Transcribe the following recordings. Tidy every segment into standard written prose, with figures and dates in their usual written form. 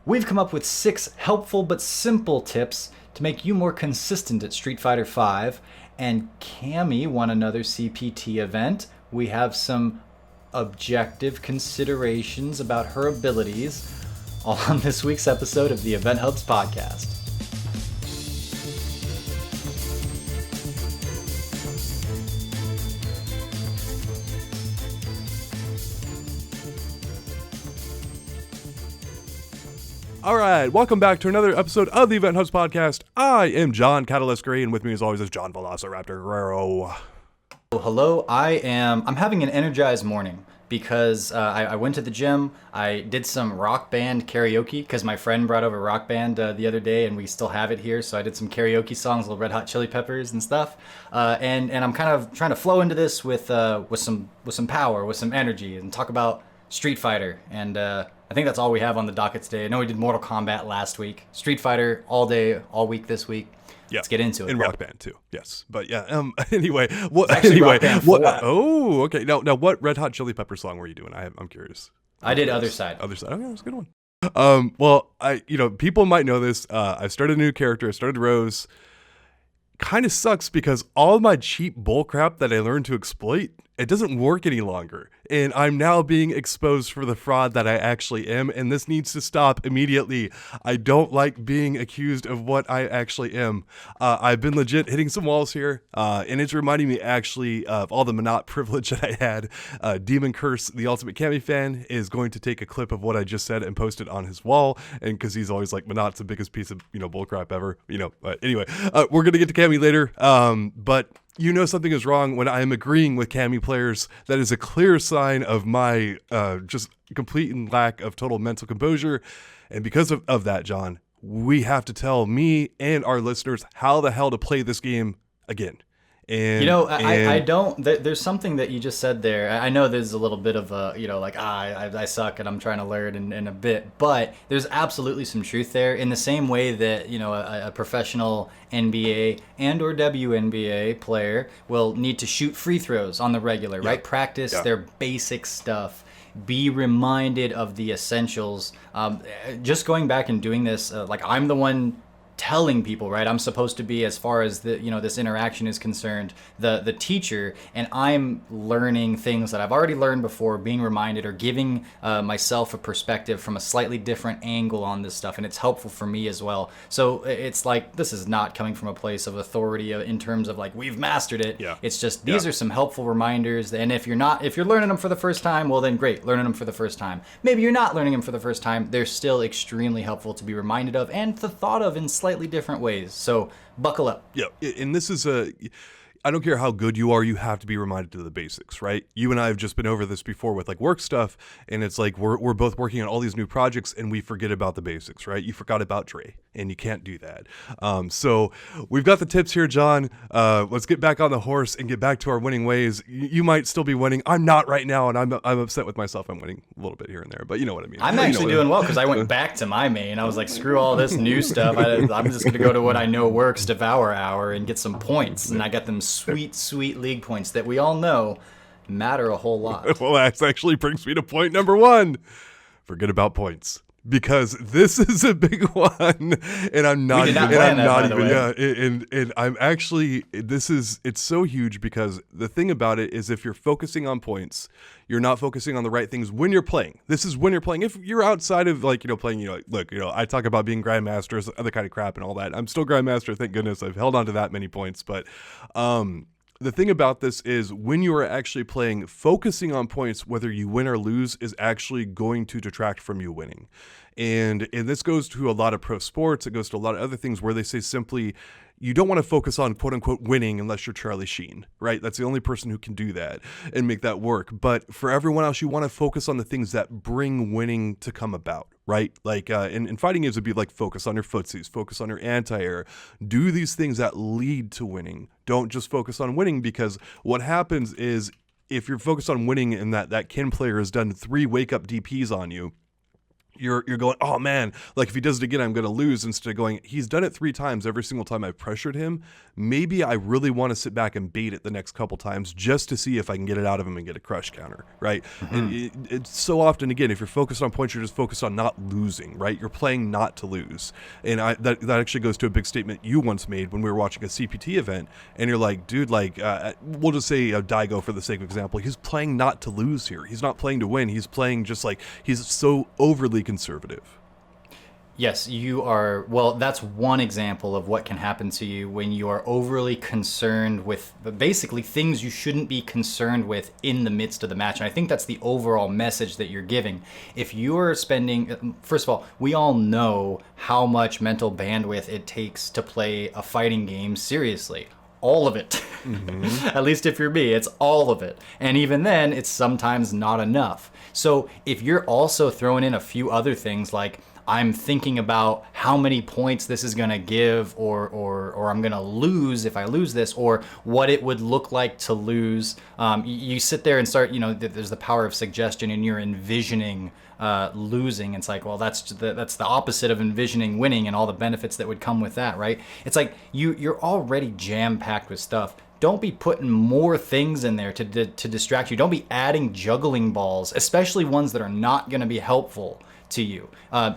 We've come up with 6 helpful but simple tips to make you more consistent at Street Fighter V. And Cammy won another CPT event. We have some objective considerations about her abilities, all on this week's episode of the EventHubs Podcast. All right, welcome back to another episode of the EventHubs Podcast. I am John Catalyst Gray, and with me as always is John Velociraptor Guerrero. Hello, I'm having an energized morning because I went to the gym. I did some rock band karaoke because my friend brought over rock band the other day, and we still have it here. So I did some karaoke songs, little Red Hot Chili Peppers and stuff. And I'm kind of trying to flow into this with some power, with some energy, and talk about Street Fighter. And I think that's all we have on the docket today. I know we did Mortal Kombat last week. Street Fighter all day, all week this week. Yeah. Let's get into it. And Rock Band too. Yes. But yeah. Anyway. What? Rock Band 4. Oh, okay. Now, what Red Hot Chili Pepper song were you doing? I'm curious. I did Other Side. Other Side. Okay, that's a good one. Well, people might know this. I started a new character. I started Rose. Kind of sucks because all my cheap bullcrap that I learned to exploit, it doesn't work any longer. And I'm now being exposed for the fraud that I actually am, and this needs to stop immediately. I don't like being accused of what I actually am. I've been legit hitting some walls here, and it's reminding me actually of all the Monot privilege that I had. Demon Curse, the Ultimate Cammy fan, is going to take a clip of what I just said and post it on his wall, and because he's always like, Monot's the biggest piece of bullcrap ever. But anyway, we're going to get to Cammy later, but you know something is wrong when I am agreeing with Cammy players. That is a clear sign of my just complete and lack of total mental composure. And because of that, John, we have to tell me and our listeners how the hell to play this game again. And I don't. There's something that you just said there. I know there's a little bit of a, I suck and I'm trying to learn in a bit, but there's absolutely some truth there. In the same way that a professional NBA and or WNBA player will need to shoot free throws on the regular, right? Practice their basic stuff. Be reminded of the essentials. Just going back and doing this, I'm the one telling people, right? I'm supposed to be, as far as this interaction is concerned, the teacher, and I'm learning things that I've already learned before, being reminded or giving myself a perspective from a slightly different angle on this stuff, and it's helpful for me as well. So it's like, this is not coming from a place of authority in terms of we've mastered it. It's just these are some helpful reminders, and if you're learning them for the first time, well then great, learning them for the first time. Maybe you're not learning them for the first time, they're still extremely helpful to be reminded of and to thought of in slightly different ways. So buckle up. Yeah, and this is I don't care how good you are, you have to be reminded of the basics, right? You and I have just been over this before with work stuff, and it's like we're both working on all these new projects and we forget about the basics, right? You forgot about Dre, and you can't do that. So we've got the tips here, John. Let's get back on the horse and get back to our winning ways. You might still be winning. I'm not right now, and I'm upset with myself. I'm winning a little bit here and there, but you know what I mean. I'm actually doing well because I went back to my main. I was like, screw all this new stuff. I'm just going to go to what I know works, Devour Hour, and get some points, and I got them sweet league points that we all know matter a whole lot. Well, that actually brings me to point number 1. Forget about points, because this is a big one, and I'm not even. And I'm actually. It's so huge because the thing about it is, if you're focusing on points, you're not focusing on the right things when you're playing. This is when you're playing. If you're outside of playing, look, I talk about being Grandmaster, other kind of crap and all that. I'm still Grandmaster, thank goodness. I've held on to that many points, but the thing about this is, when you are actually playing, focusing on points, whether you win or lose, is actually going to detract from you winning. And this goes to a lot of pro sports. It goes to a lot of other things where they say simply, you don't want to focus on quote unquote winning unless you're Charlie Sheen, right? That's the only person who can do that and make that work. But for everyone else, you want to focus on the things that bring winning to come about, right? Like in fighting games, it'd be like, focus on your footsies, focus on your anti-air, do these things that lead to winning. Don't just focus on winning, because what happens is, if you're focused on winning and that Ken player has done 3 wake up DPs on you, you're going, oh man, like if he does it again, I'm going to lose, instead of going, he's done it 3 times every single time I've pressured him. Maybe I really want to sit back and bait it the next couple times just to see if I can get it out of him and get a crush counter, right? And it's so often, again, if you're focused on points, you're just focused on not losing, right? You're playing not to lose. And that actually goes to a big statement you once made when we were watching a CPT event, and you're like, dude, like, we'll just say Daigo for the sake of example, he's playing not to lose here. He's not playing to win. He's playing just like, he's so overly conservative. Yes, you are. Well, that's one example of what can happen to you when you are overly concerned with basically things you shouldn't be concerned with in the midst of the match. And I think that's the overall message that you're giving. If you are spending, first of all, we all know how much mental bandwidth it takes to play a fighting game seriously. All of it. At least if you're me, it's all of it. And even then, it's sometimes not enough. So if you're also throwing in a few other things like, I'm thinking about how many points this is going to give, or I'm going to lose if I lose this, or what it would look like to lose. You sit there and start, there's the power of suggestion, and you're envisioning losing. It's like, well, that's the opposite of envisioning winning and all the benefits that would come with that, right? It's like you're already jam-packed with stuff. Don't be putting more things in there to distract you. Don't be adding juggling balls, especially ones that are not going to be helpful to you,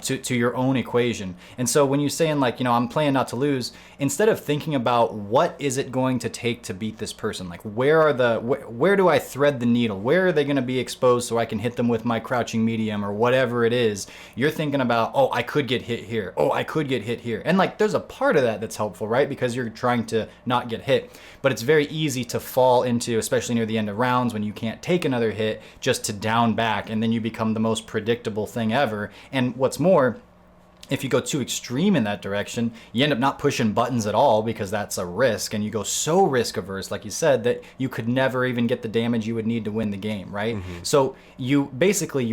to your own equation. And so when you're saying like, I'm playing not to lose, instead of thinking about what is it going to take to beat this person, like where do I thread the needle? Where are they going to be exposed so I can hit them with my crouching medium or whatever it is? You're thinking about, oh, I could get hit here. Oh, I could get hit here. And like, there's a part of that that's helpful, right? Because you're trying to not get hit. But it's very easy to fall into, especially near the end of rounds when you can't take another hit, just to down back, and then you become the most predictable thing ever. And what's more, if you go too extreme in that direction, you end up not pushing buttons at all, because that's a risk, and you go so risk averse, like you said, that you could never even get the damage you would need to win the game, right? So you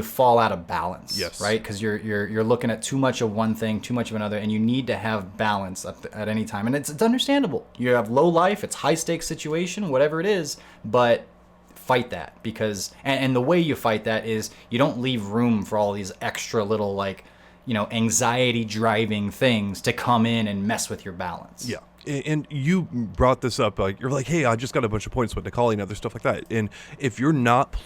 fall out of balance, yes, right? Because you're looking at too much of one thing, too much of another, and you need to have balance at any time. And it's understandable. You have low life, it's high stakes situation, whatever it is, but fight that, because and the way you fight that is you don't leave room for all these extra little like anxiety driving things to come in and mess with your balance. Yeah. And you brought this up, like you're like, hey, I just got a bunch of points with Nikali and other stuff like that. And if you're not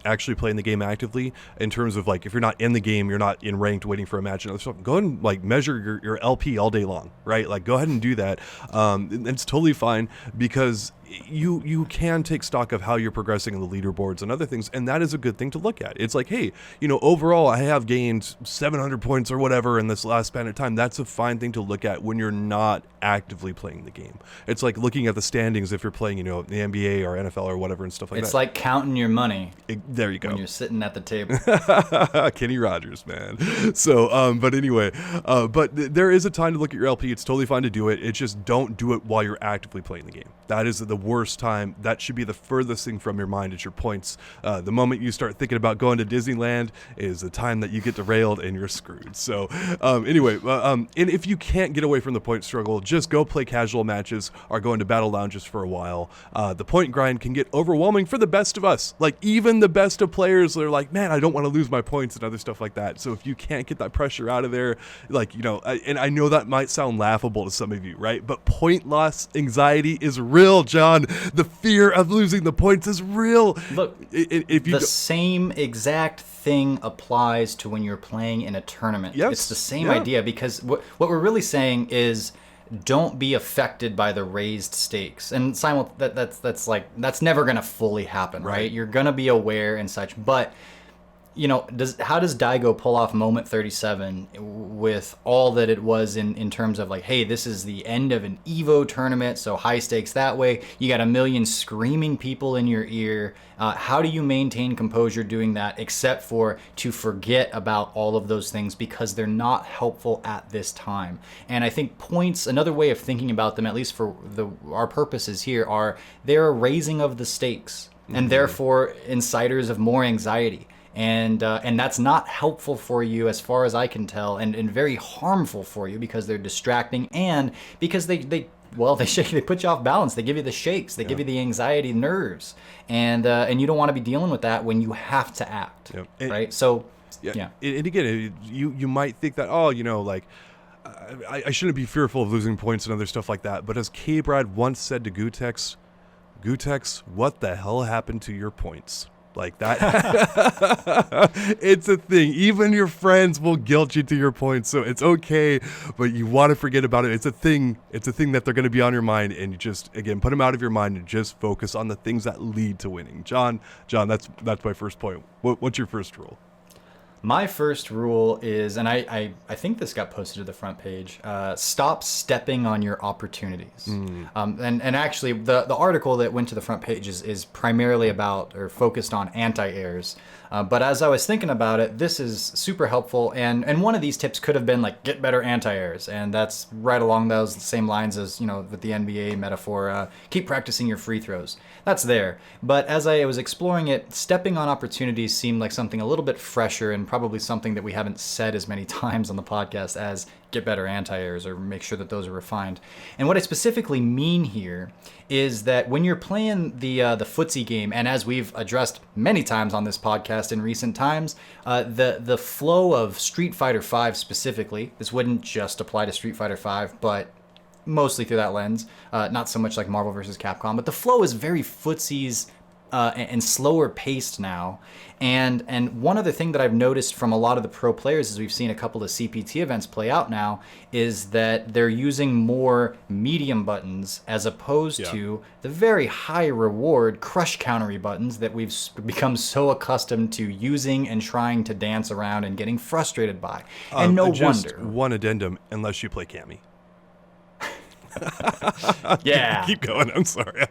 actually playing the game actively, in terms of like, if you're not in the game, you're not in ranked waiting for a match and other stuff, go ahead and like measure your LP all day long, right? Like go ahead and do that. It's totally fine, because you can take stock of how you're progressing in the leaderboards and other things, and that is a good thing to look at. It's like, hey, overall I have gained 700 points or whatever in this last span of time. That's a fine thing to look at when you're not actively playing the game. It's like looking at the standings if you're playing, the NBA or NFL or whatever and stuff like that. It's like counting your money. There you go. When you're sitting at the table. Kenny Rogers, man. So, but anyway, but there is a time to look at your LP. It's totally fine to do it. It's just don't do it while you're actively playing the game. That is the worst time. That should be the furthest thing from your mind is your points. The moment you start thinking about going to Disneyland is the time that you get derailed and you're screwed. So anyway, and if you can't get away from the point struggle, just go play casual matches or go into battle lounges for a while. The point grind can get overwhelming for the best of us. Like even the best of players are like, man, I don't want to lose my points and other stuff like that. So if you can't get that pressure out of there, like, and I know that might sound laughable to some of you, right? But point loss anxiety is real, John. The fear of losing the points is real. Look, if you the same exact thing applies to when you're playing in a tournament. Yes. It's the same idea, because what we're really saying is don't be affected by the raised stakes. And that's never going to fully happen, right? You're going to be aware and such, but how does Daigo pull off moment 37 with all that it was in terms of like, hey, this is the end of an Evo tournament, so high stakes that way. You got a million screaming people in your ear. How do you maintain composure doing that, except for to forget about all of those things, because they're not helpful at this time? And I think points, another way of thinking about them, at least for our purposes here, are they're a raising of the stakes, and therefore inciters of more anxiety. And that's not helpful for you as far as I can tell, and very harmful for you, because they're distracting, and because they put you off balance. They give you the shakes. They give you the anxiety nerves, and you don't want to be dealing with that when you have to act, right? So Yeah. And again, you might think that, oh, like, I shouldn't be fearful of losing points and other stuff like that. But as K-Brad once said to Gutex, what the hell happened to your points? Like that. It's a thing. Even your friends will guilt you to your points. So it's okay, but you want to forget about it. It's a thing. It's a thing that they're going to be on your mind. And you just, again, put them out of your mind and just focus on the things that lead to winning. John, that's my first point. What's your first rule? My first rule is, and I think this got posted to the front page, stop stepping on your opportunities. And actually, the article that went to the front page is primarily about or focused on anti-airs. But as I was thinking about it, this is super helpful. And one of these tips could have been like, get better anti-airs. And that's right along those same lines as, with the NBA metaphor, keep practicing your free throws. That's there. But as I was exploring it, stepping on opportunities seemed like something a little bit fresher and probably something that we haven't said as many times on the podcast as get better anti-airs or make sure that those are refined. And what I specifically mean here is that when you're playing the footsie game, and as we've addressed many times on this podcast in recent times, the flow of Street Fighter V specifically, this wouldn't just apply to Street Fighter V, but mostly through that lens, not so much like Marvel vs. Capcom, but the flow is very footsies and slower paced now. And one other thing that I've noticed from a lot of the pro players as we've seen a couple of CPT events play out now is that they're using more medium buttons as opposed to the very high reward crush countery buttons that we've become so accustomed to using and trying to dance around and getting frustrated by. And no just wonder. One addendum, unless you play Cammy. Yeah. Keep going. I'm sorry.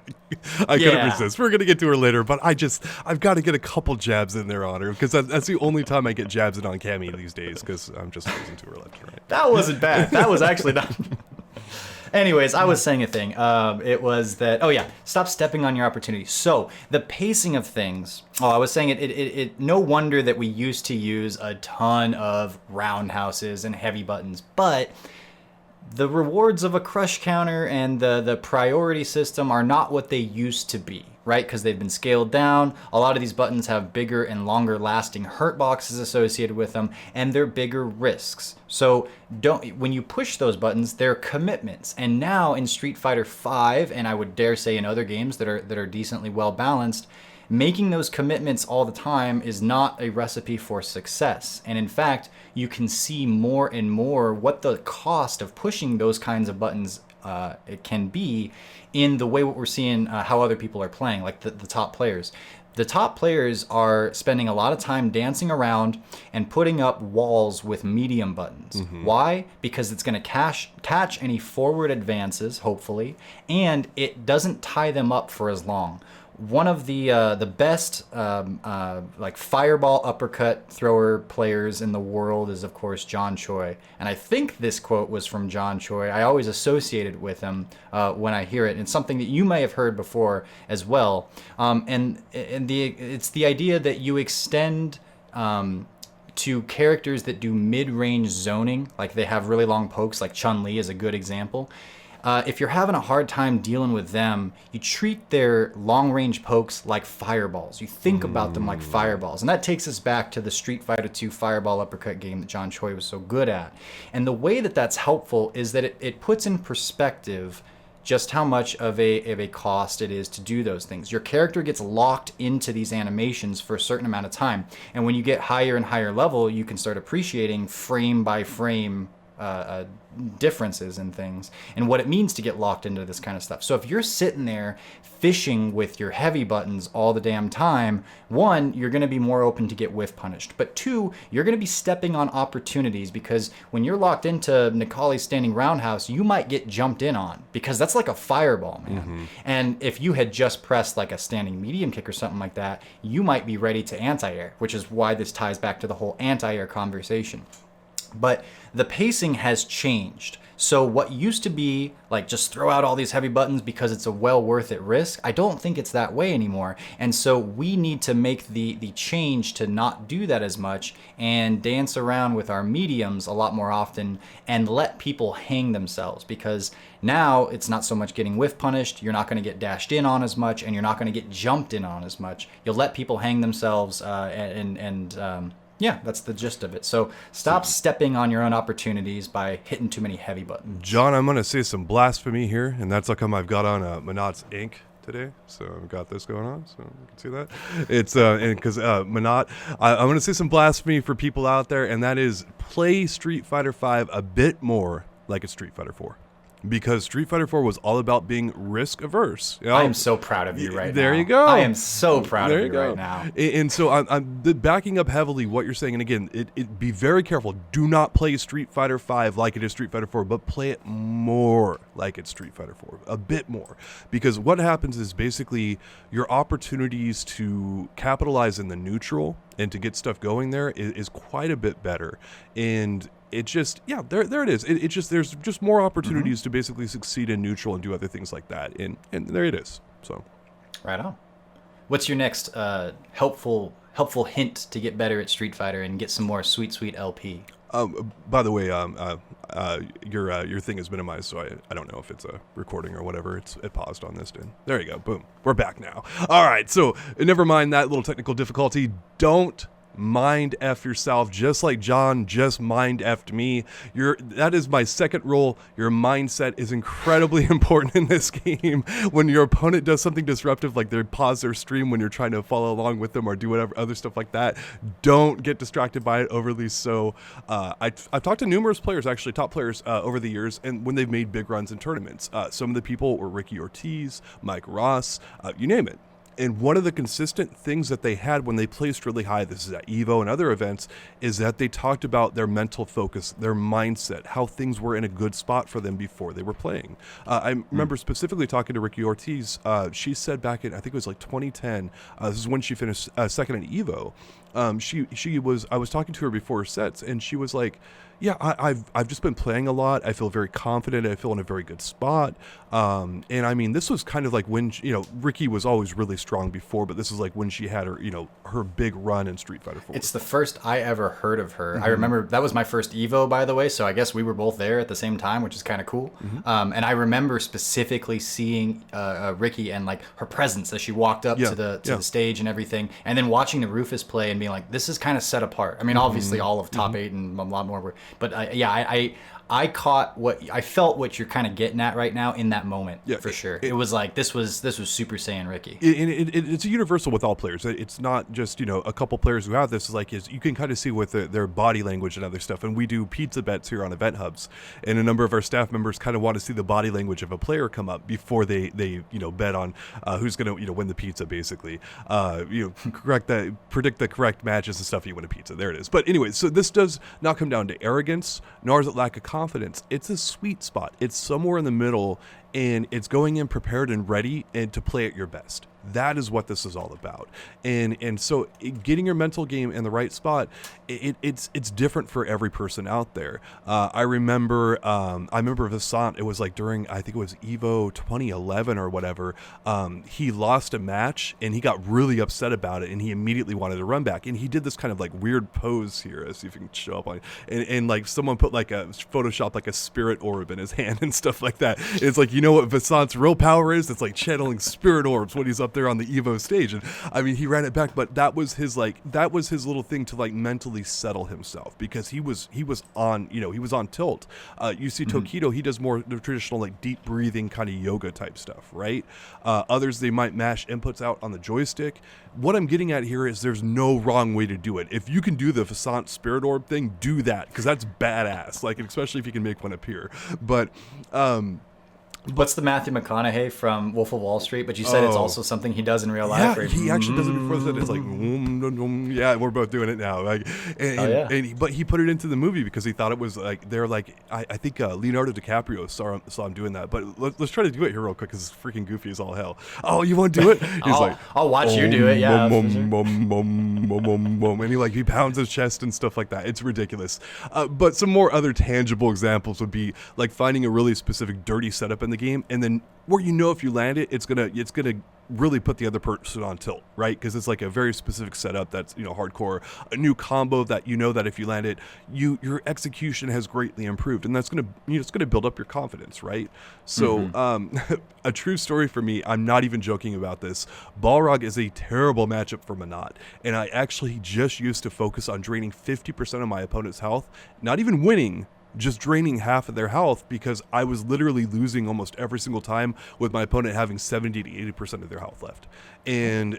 I couldn't resist. We're going to get to her later, but I've got to get a couple jabs in there on her because that's the only time I get jabs in on Cammy these days because I'm just losing to her left and right. That wasn't bad. That was actually not. Anyways, I was saying a thing. It was that, stop stepping on your opportunity. So the pacing of things. I was saying it no wonder that we used to use a ton of roundhouses and heavy buttons, but the rewards of a crush counter and the priority system are not what they used to be, right? Because they've been scaled down. A lot of these buttons have bigger and longer lasting hurt boxes associated with them, and they're bigger risks. So when you push those buttons, they're commitments. And now in Street Fighter V, and I would dare say in other games that are decently well balanced, making those commitments all the time is not a recipe for success. And in fact, you can see more and more what the cost of pushing those kinds of buttons it can be in the way what we're seeing how other people are playing, like the top players. The top players are spending a lot of time dancing around and putting up walls with medium buttons. Mm-hmm. Why? Because it's going to catch any forward advances, hopefully, and it doesn't tie them up for as long. One of the best like fireball uppercut thrower players in the world is, of course, John Choi. And I think this quote was from John Choi. I always associate it with him when I hear it. It's something that you may have heard before as well. It's the idea that you extend to characters that do mid-range zoning, like they have really long pokes, like Chun-Li is a good example. If you're having a hard time dealing with them, you treat their long-range pokes like fireballs. You think about them like fireballs. And that takes us back to the Street Fighter II fireball uppercut game that John Choi was so good at. And the way that that's helpful is that it puts in perspective just how much of a cost it is to do those things. Your character gets locked into these animations for a certain amount of time. And when you get higher and higher level, you can start appreciating frame by frame differences in things and what it means to get locked into this kind of stuff. So if you're sitting there fishing with your heavy buttons all the damn time, one, you're going to be more open to get whiff punished. But two, you're going to be stepping on opportunities because when you're locked into Nikali's standing roundhouse, you might get jumped in on because that's like a fireball, man. Mm-hmm. And if you had just pressed like a standing medium kick or something like that, you might be ready to anti-air, which is why this ties back to the whole anti-air conversation. But the pacing has changed. So what used to be like just throw out all these heavy buttons because it's a well worth it risk, I don't think it's that way anymore. And so we need to make the change to not do that as much and dance around with our mediums a lot more often and let people hang themselves, because now it's not so much getting whiff punished, you're not going to get dashed in on as much, and you're not going to get jumped in on as much. You'll let people hang themselves Yeah, that's the gist of it. So stop stepping on your own opportunities by hitting too many heavy buttons. John, I'm going to say some blasphemy here, and that's how come I've got on Manat's ink today. So I've got this going on, so you can see that. It's because Manat, I'm going to say some blasphemy for people out there, and that is play Street Fighter V a bit more like it's Street Fighter 4. Because Street Fighter 4 was all about being risk averse. You know? I am so proud of you right now. There you go. I am so proud of you go. right now. And so I'm backing up heavily what you're saying. And again, be very careful. Do not play Street Fighter 5 like it is Street Fighter 4, but play it more like it's Street Fighter 4, a bit more. Because what happens is basically your opportunities to capitalize in the neutral and to get stuff going there is quite a bit better. And it just, there it is. It just, there's just more opportunities to basically succeed in neutral and do other things like that. And there it is. So, right on. What's your next helpful hint to get better at Street Fighter and get some more sweet LP? By the way, your thing is minimized, so I don't know if it's a recording or whatever. It paused on this, dude. There you go. Boom. We're back now. All right. So never mind that little technical difficulty. Don't mind F yourself, just like John just mind F'd me. That is my second rule. Your mindset is incredibly important in this game. When your opponent does something disruptive, like they pause their stream when you're trying to follow along with them or do whatever other stuff like that, don't get distracted by it overly. So I've talked to numerous players, actually top players over the years, and when they've made big runs in tournaments, some of the people were Ricky Ortiz, Mike Ross, you name it. And one of the consistent things that they had when they placed really high, this is at EVO and other events, is that they talked about their mental focus, their mindset, how things were in a good spot for them before they were playing. I remember specifically talking to Ricky Ortiz. She said back in, I think it was like 2010, this is when she finished second at EVO. I was talking to her before sets, and she was like, yeah, I've just been playing a lot. I feel very confident. I feel in a very good spot. And I mean, this was kind of like when, Ricky was always really strong before, but this is like when she had her, her big run in Street Fighter 4. It's the first I ever heard of her. I remember that was my first EVO, by the way. So I guess we were both there at the same time, which is kind of cool. And I remember specifically seeing Ricky and like her presence as she walked up to the stage and everything. And then watching the Rufus play and being like, this is kind of set apart. I mean, obviously all of top 8 and a lot more were. But I caught I felt what you're kind of getting at right now in that moment, for sure. It was like this was Super Saiyan Ricky. It's a universal with all players. It's not just a couple players who have this. You can kind of see with their body language and other stuff. And we do pizza bets here on EventHubs, and a number of our staff members kind of want to see the body language of a player come up before they bet on who's going to win the pizza. Basically, predict the correct matches and stuff. You win a pizza. There it is. But anyway, so this does not come down to arrogance, nor is it lack of confidence. It's a sweet spot. It's somewhere in the middle, and it's going in prepared and ready and to play at your best. That is what this is all about. And so getting your mental game in the right spot, it's different for every person out there. I remember Vasant, it was like during, I think it was EVO 2011 or whatever, he lost a match and he got really upset about it, and he immediately wanted to run back. And he did this kind of like weird pose here. Let's see if you can show up on it. And like someone put like a Photoshop, like a spirit orb in his hand and stuff like that. It's like, what Vasant's real power is? It's like channeling spirit orbs when he's up there on the EVO stage. And I mean, he ran it back, but that was his little thing to like mentally settle himself, because he was on, he was on tilt. You see Tokido, he does more the traditional like deep breathing kind of yoga type stuff, right? Others, they might mash inputs out on the joystick. What I'm getting at here is there's no wrong way to do it. If you can do the Vasant spirit orb thing, do that, because that's badass. Like, especially if you can make one appear. But what's the Matthew McConaughey from Wolf of Wall Street? But you said it's also something he does in real life. Yeah, he actually does it before that. It's like, yeah, we're both doing it now. Like, but he put it into the movie because he thought it was like, they're like, I think Leonardo DiCaprio saw him doing that. But let's try to do it here real quick, because it's freaking goofy as all hell. Oh, you won't do it? He's I'll watch you do it. Yeah. And he pounds his chest and stuff like that. It's ridiculous. But some more other tangible examples would be like finding a really specific dirty setup in the game, and then where if you land it, it's gonna really put the other person on tilt, right? Because it's like a very specific setup that's, hardcore, a new combo that that if you land it, your execution has greatly improved, and that's gonna it's gonna build up your confidence, right? So a true story for me, I'm not even joking about this. Balrog is a terrible matchup for Manat, and I actually just used to focus on draining 50% of my opponent's health, not even winning, just draining half of their health, because I was literally losing almost every single time with my opponent having 70 to 80% of their health left. And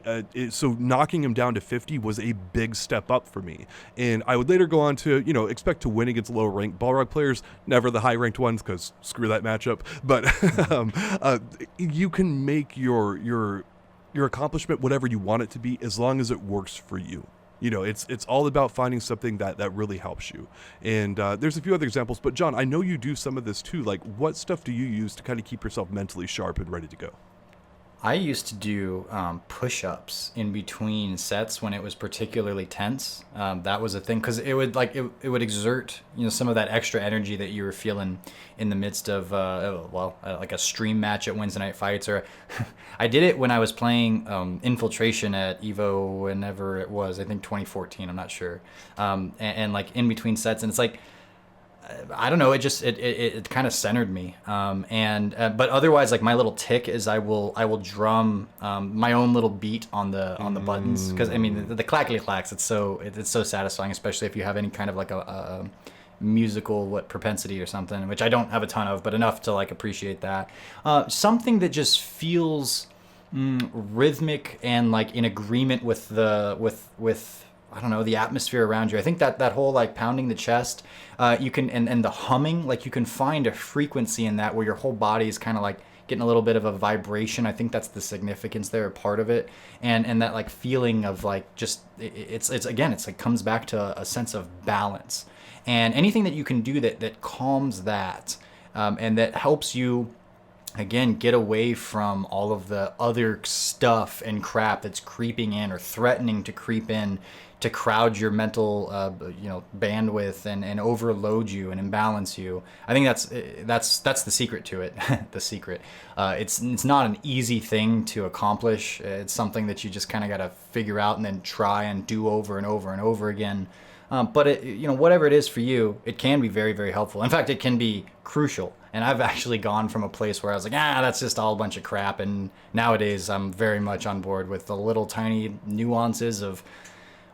so knocking him down to 50 was a big step up for me. And I would later go on to, expect to win against lower ranked Balrog players, never the high ranked ones, because screw that matchup. But you can make your accomplishment whatever you want it to be, as long as it works for you. It's all about finding something that really helps you. And there's a few other examples, but John, I know you do some of this too. Like, what stuff do you use to kind of keep yourself mentally sharp and ready to go? I used to do push-ups in between sets when it was particularly tense. That was a thing, because it would exert some of that extra energy that you were feeling in the midst of like a stream match at Wednesday Night Fights, or I did it when I was playing Infiltration at Evo, whenever it was, I think 2014, I'm not sure, and like in between sets, and it's like, I don't know, it kind of centered me, but otherwise, like, my little tick is I will drum my own little beat on the buttons, because I mean the clackety clacks, it's so satisfying, especially if you have any kind of like a musical propensity or something, which I don't have a ton of, but enough to like appreciate that. Something that just feels rhythmic and like in agreement with I don't know, the atmosphere around you. I think that whole like pounding the chest, you can, and the humming, like you can find a frequency in that where your whole body is kind of like getting a little bit of a vibration. I think that's the significance there, a part of it. And that like feeling of like, just, it's again, it's like comes back to a sense of balance. And anything that you can do that calms that, and that helps you, again, get away from all of the other stuff and crap that's creeping in or threatening to creep in to crowd your mental bandwidth and overload you and imbalance you. I think that's the secret to it. The secret. It's not an easy thing to accomplish. It's something that you just kind of got to figure out and then try and do over and over and over again. But whatever it is for you, it can be very, very helpful. In fact, it can be crucial. And I've actually gone from a place where I was like, that's just all a bunch of crap. And nowadays I'm very much on board with the little tiny nuances of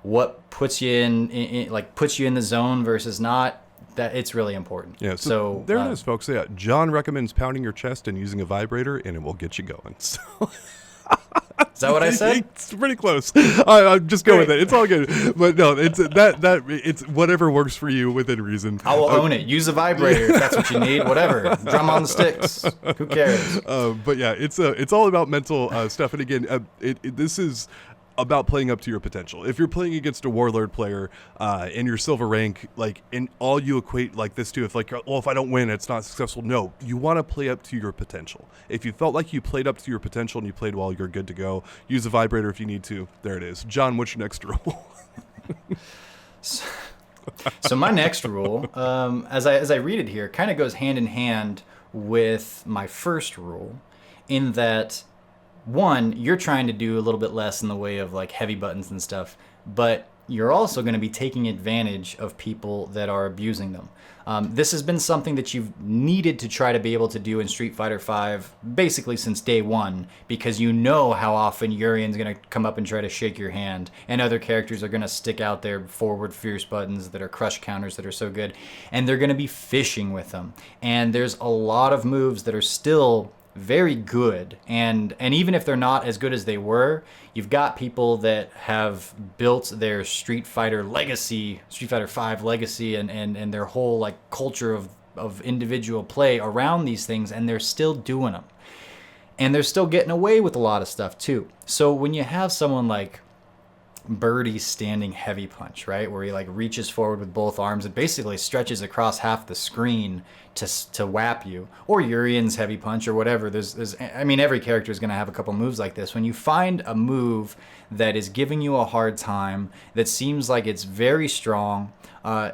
what puts you in the zone versus not. That it's really important. Yeah. So there it is, folks. Yeah. John recommends pounding your chest and using a vibrator, and it will get you going. So. Is that what I said? It's pretty close. I'm just going with it. It's all good. But no, it's it's whatever works for you within reason. I will own it. Use a vibrator if that's what you need. Whatever. Drum on the sticks. Who cares? But yeah, it's all about mental stuff. And again, this is about playing up to your potential. If you're playing against a warlord player in your silver rank, like, and all you equate like this to, if like, well, if I don't win, it's not successful. No, you want to play up to your potential. If you felt like you played up to your potential and you played well, you're good to go. Use a vibrator if you need to. There it is. John, what's your next rule? So my next rule, as I read it here, kind of goes hand in hand with my first rule, in that, one, you're trying to do a little bit less in the way of like heavy buttons and stuff, but you're also going to be taking advantage of people that are abusing them. This has been something that you've needed to try to be able to do in Street Fighter V basically since day one, because you know how often Urian's going to come up and try to shake your hand, and other characters are going to stick out their forward fierce buttons that are crush counters that are so good, and they're going to be fishing with them. And there's a lot of moves that are still very good, and even if they're not as good as they were, you've got people that have built their Street Fighter legacy, Street Fighter V legacy, and their whole like culture of individual play around these things, and they're still doing them, and they're still getting away with a lot of stuff too. So when you have someone like Birdie's standing heavy punch, right, where he like reaches forward with both arms and basically stretches across half the screen to whap you, or Urian's heavy punch, or whatever. There's I mean, every character is going to have a couple moves like this. When you find a move that is giving you a hard time, that seems like it's very strong,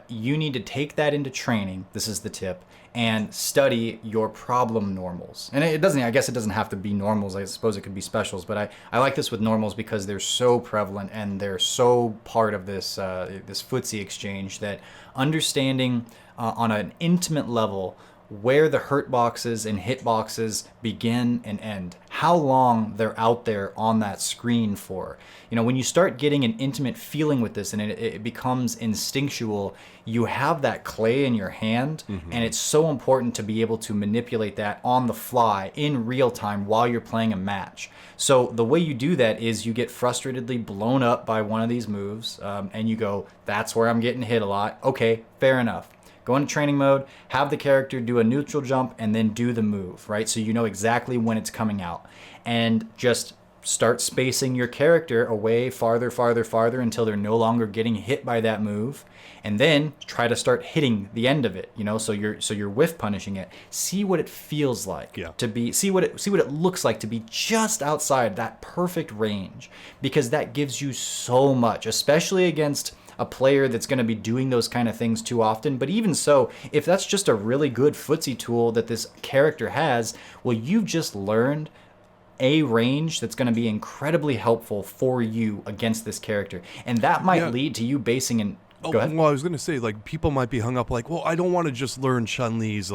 you need to take that into training. This is the tip. And study your problem normals. And I guess it doesn't have to be normals. I suppose it could be specials, but I like this with normals because they're so prevalent and they're so part of this footsie exchange that understanding on an intimate level where the hurt boxes and hit boxes begin and end, how long they're out there on that screen for. When you start getting an intimate feeling with this and it becomes instinctual, you have that clay in your hand, and it's so important to be able to manipulate that on the fly in real time while you're playing a match. So the way you do that is you get frustratedly blown up by one of these moves, and you go, that's where I'm getting hit a lot. Okay, fair enough. Go into training mode, have the character do a neutral jump, and then do the move, right? So you know exactly when it's coming out. And just start spacing your character away farther until they're no longer getting hit by that move. And then try to start hitting the end of it, so you're whiff punishing it. See what it feels like to be, see what it looks like to be just outside that perfect range, because that gives you so much, especially against a player that's going to be doing those kind of things too often. But even so, if that's just a really good footsie tool that this character has, well, you've just learned a range that's going to be incredibly helpful for you against this character. And that might lead to you basing an Go ahead. Well, I was going to say, people might be hung up well, I don't want to just learn Chun-Li's,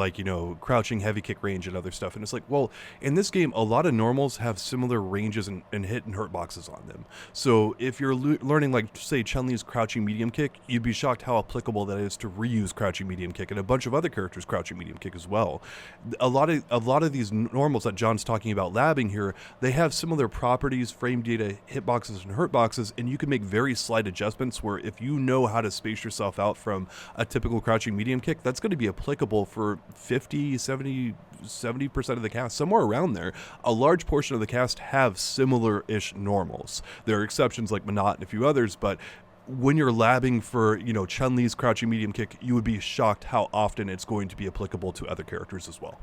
crouching heavy kick range and other stuff. And it's well, in this game, a lot of normals have similar ranges and hit and hurt boxes on them. So if you're learning, say, Chun-Li's crouching medium kick, you'd be shocked how applicable that is to reuse crouching medium kick and a bunch of other characters' crouching medium kick as well. A lot of these normals that John's talking about labbing here, they have similar properties, frame data, hit boxes, and hurt boxes, and you can make very slight adjustments where if you know how to space yourself out from a typical crouching medium kick, that's going to be applicable for 50, 70% of the cast, somewhere around there. A large portion of the cast have similar-ish normals. There are exceptions like Minot and a few others, but when you're labbing for, Chun-Li's crouching medium kick, you would be shocked how often it's going to be applicable to other characters as well.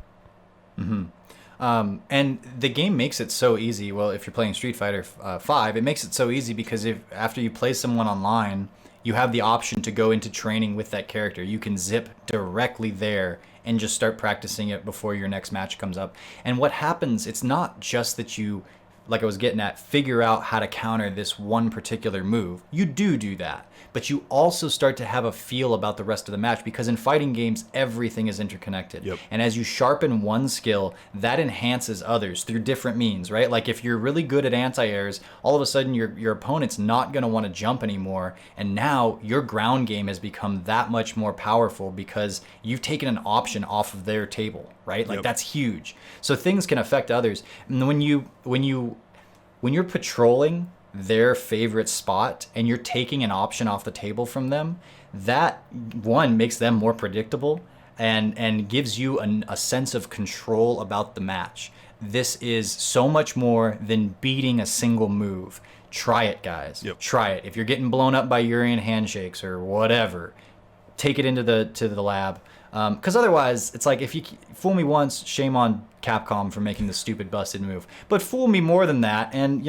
And the game makes it so easy. Well, if you're playing Street Fighter 5, it makes it so easy because after you play someone online, you have the option to go into training with that character. You can zip directly there and just start practicing it before your next match comes up. And what happens, it's not just that you, like I was getting at, figure out how to counter this one particular move. You do that. But you also start to have a feel about the rest of the match, because in fighting games, everything is interconnected. Yep. And as you sharpen one skill, that enhances others through different means, right? Like if you're really good at anti-airs, all of a sudden your opponent's not going to want to jump anymore. And now your ground game has become that much more powerful because you've taken an option off of their table, right? Like that's huge. So things can affect others. And when you're patrolling their favorite spot and you're taking an option off the table from them, that one makes them more predictable and gives you a sense of control about the match. This is so much more than beating a single move. Try it, guys. Yep. Try it. If you're getting blown up by Urian handshakes or whatever, take it into the lab. Because otherwise, it's like, if you fool me once, shame on Capcom for making the stupid busted move. But fool me more than that, and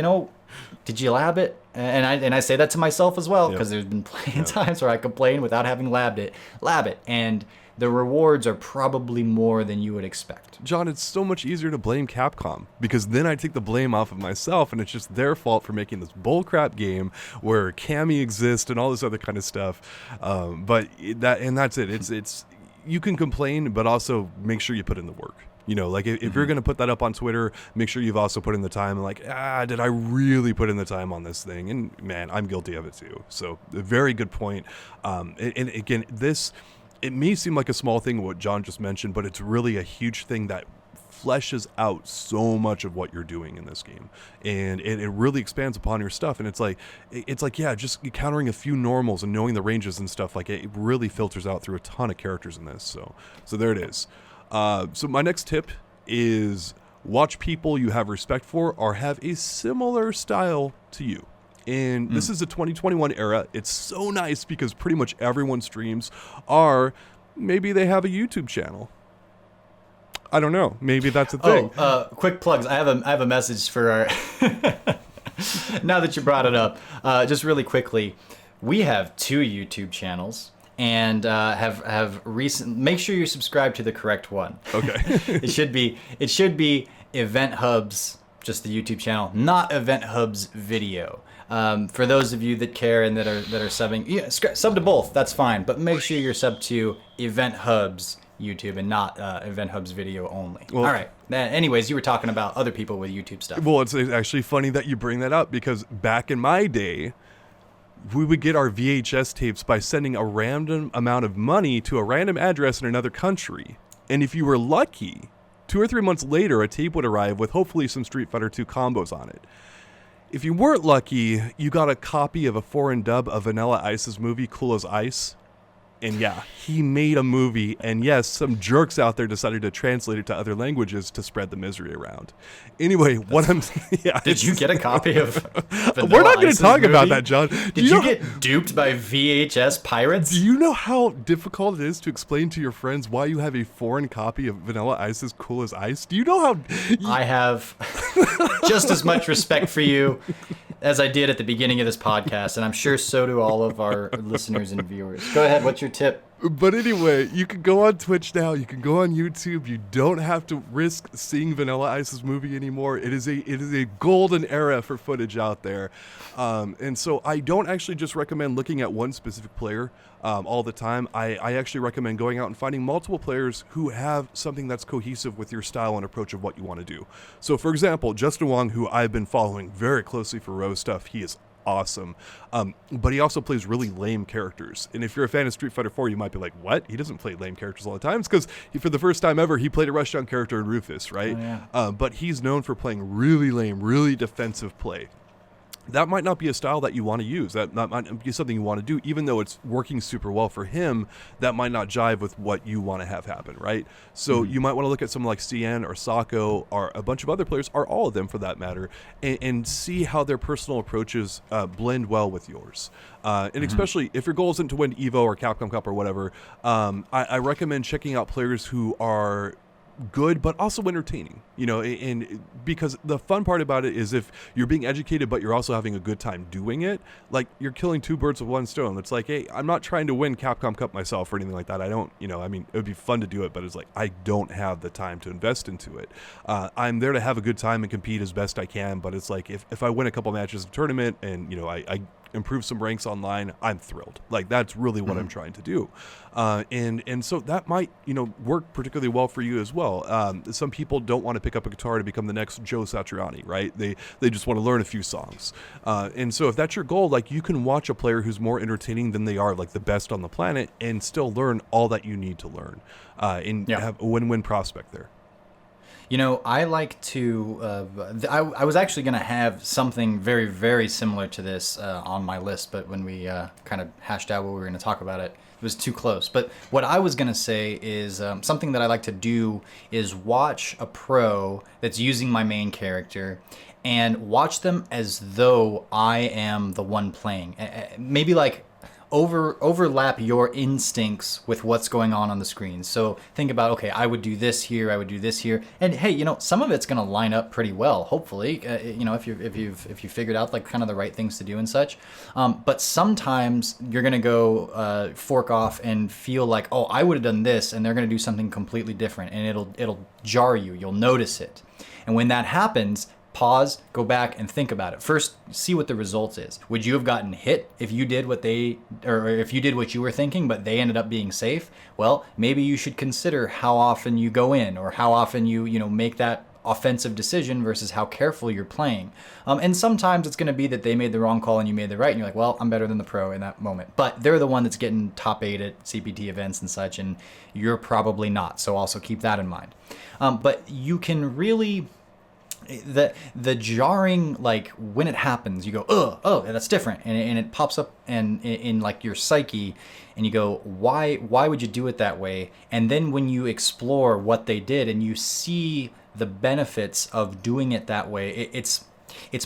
did you lab it? And I say that to myself as well, because there's been plenty of times where I complain without having labbed it. Lab it, and the rewards are probably more than you would expect. John, it's so much easier to blame Capcom, because then I take the blame off of myself, and it's just their fault for making this bullcrap game where Cammy exists and all this other kind of stuff. But that's it. It's you can complain, but also make sure you put in the work. If you're going to put that up on Twitter, make sure you've also put in the time. And did I really put in the time on this thing? And man, I'm guilty of it too. So a very good point. And again, it may seem like a small thing, what John just mentioned, but it's really a huge thing that fleshes out so much of what you're doing in this game, and it really expands upon your stuff. And it's like just countering a few normals and knowing the ranges and stuff, it really filters out through a ton of characters in this. So there it is. So my next tip is watch people you have respect for or have a similar style to you. And this is a 2021 era. It's so nice because pretty much everyone's streams maybe they have a YouTube channel. I don't know. Maybe that's a thing. Quick plugs. I have a message for our. Now that you brought it up, just really quickly, we have 2 YouTube channels. and have recent. Make sure you're subscribed to the correct one. Okay. It should be EventHubs, just the YouTube channel, not EventHubs Video. For those of you that care and that are subbing, sub to both. That's fine, but make sure you're sub to EventHubs YouTube and not EventHubs Video only. Well, all right. Anyways, you were talking about other people with YouTube stuff. Well, it's actually funny that you bring that up, because back in my day, we would get our VHS tapes by sending a random amount of money to a random address in another country. And if you were lucky, 2 or 3 months later, a tape would arrive with hopefully some Street Fighter 2 combos on it. If you weren't lucky, you got a copy of a foreign dub of Vanilla Ice's movie, Cool as Ice. And yeah, he made a movie, and yes, some jerks out there decided to translate it to other languages to spread the misery around. Anyway, did you get a copy of Vanilla We're not going to talk movie? about that, John. Did you get duped by VHS pirates? Do you know how difficult it is to explain to your friends why you have a foreign copy of Vanilla Ice's Cool as Ice? Do you know how... I have just as much respect for you as I did at the beginning of this podcast, and I'm sure so do all of our listeners and viewers. Go ahead, what's your tip? But anyway, you can go on Twitch now, you can go on YouTube, you don't have to risk seeing Vanilla Ice's movie anymore. It is a golden era for footage out there. And so I don't actually just recommend looking at one specific player all the time. I actually recommend going out and finding multiple players who have something that's cohesive with your style and approach of what you want to do. So for example, Justin Wong, who I've been following very closely for Rose stuff, he is awesome. But he also plays really lame characters. And if you're a fan of Street Fighter 4, you might be like, what? He doesn't play lame characters all the time. It's because for the first time ever, he played a Rushdown character in Rufus, right? Oh, yeah. But he's known for playing really lame, really defensive play. That might not be a style that you want to use. That might be something you want to do, even though it's working super well for him. That might not jive with what you want to have happen, right? So you might want to look at someone like CN or Sako or a bunch of other players, or all of them for that matter, and see how their personal approaches blend well with yours. And especially if your goal isn't to win EVO or Capcom Cup or whatever, I recommend checking out players who are good but also entertaining, and because the fun part about it is if you're being educated but you're also having a good time doing it, like you're killing two birds with one stone. It's like, hey, I'm not trying to win Capcom Cup myself or anything like that. I don't, I mean, it would be fun to do it, but it's like I don't have the time to invest into it. I'm there to have a good time and compete as best I can, but it's like if I win a couple matches in the tournament and I improve some ranks online, I'm thrilled. Like that's really what I'm trying to do. And so that might, work particularly well for you as well. Some people don't want to pick up a guitar to become the next Joe Satriani, right? They just want to learn a few songs. And so if that's your goal, like you can watch a player who's more entertaining than they are like the best on the planet and still learn all that you need to learn, and have a win-win prospect there. I like to, I was actually going to have something very, very similar to this on my list, but when we kind of hashed out what we were going to talk about, it was too close. But what I was going to say is something that I like to do is watch a pro that's using my main character and watch them as though I am the one playing. Maybe like overlap your instincts with what's going on the screen. So think about, okay, I would do this here, I would do this here, and hey, some of it's going to line up pretty well, hopefully, if you figured out like kind of the right things to do and such. But sometimes you're going to go fork off and feel like, oh, I would have done this, and they're going to do something completely different, and it'll jar you. You'll notice it, and when that happens, pause, go back and think about it. First, see what the results is. Would you have gotten hit if you did what if you did what you were thinking, but they ended up being safe? Well, maybe you should consider how often you go in or how often you make that offensive decision versus how careful you're playing. And sometimes it's going to be that they made the wrong call and you made the right, and you're like, well, I'm better than the pro in that moment. But they're the one that's getting top 8 at CPT events and such, and you're probably not. So also keep that in mind. But you can really... The jarring, like when it happens, you go, oh, that's different, and it pops up and in like your psyche, and you go, why would you do it that way? And then when you explore what they did and you see the benefits of doing it that way, it's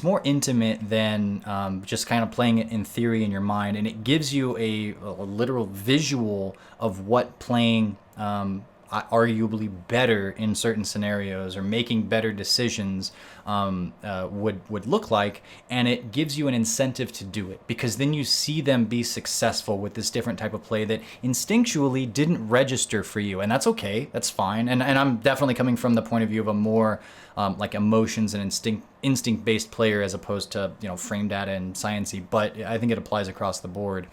more intimate than just kind of playing it in theory in your mind, and it gives you a literal visual of what playing arguably better in certain scenarios or making better decisions would look like, and it gives you an incentive to do it, because then you see them be successful with this different type of play that instinctually didn't register for you, and that's okay, that's fine. And I'm definitely coming from the point of view of a more like emotions and instinct based player as opposed to frame data and sciencey, but I think it applies across the board.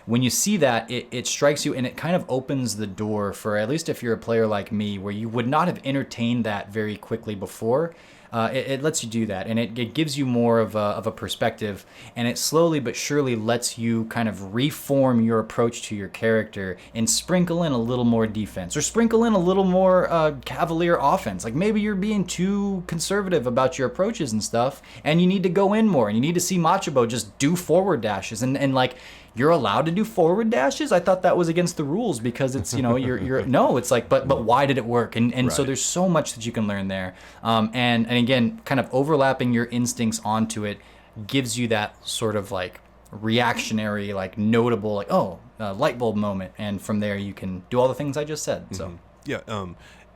When you see that, it strikes you, and it kind of opens the door for, at least if you're a player like me, where you would not have entertained that very quickly before. It lets you do that, and it gives you more of a perspective, and it slowly but surely lets you kind of reform your approach to your character and sprinkle in a little more defense, or sprinkle in a little more cavalier offense. Like maybe you're being too conservative about your approaches and stuff, and you need to go in more, and you need to see Machabo just do forward dashes, and like, you're allowed to do forward dashes? I thought that was against the rules, because it's, you're no, it's like, but why did it work? And right. So there's so much that you can learn there. And again, kind of overlapping your instincts onto it gives you that sort of like reactionary, like notable, like, light bulb moment. And from there you can do all the things I just said. So yeah.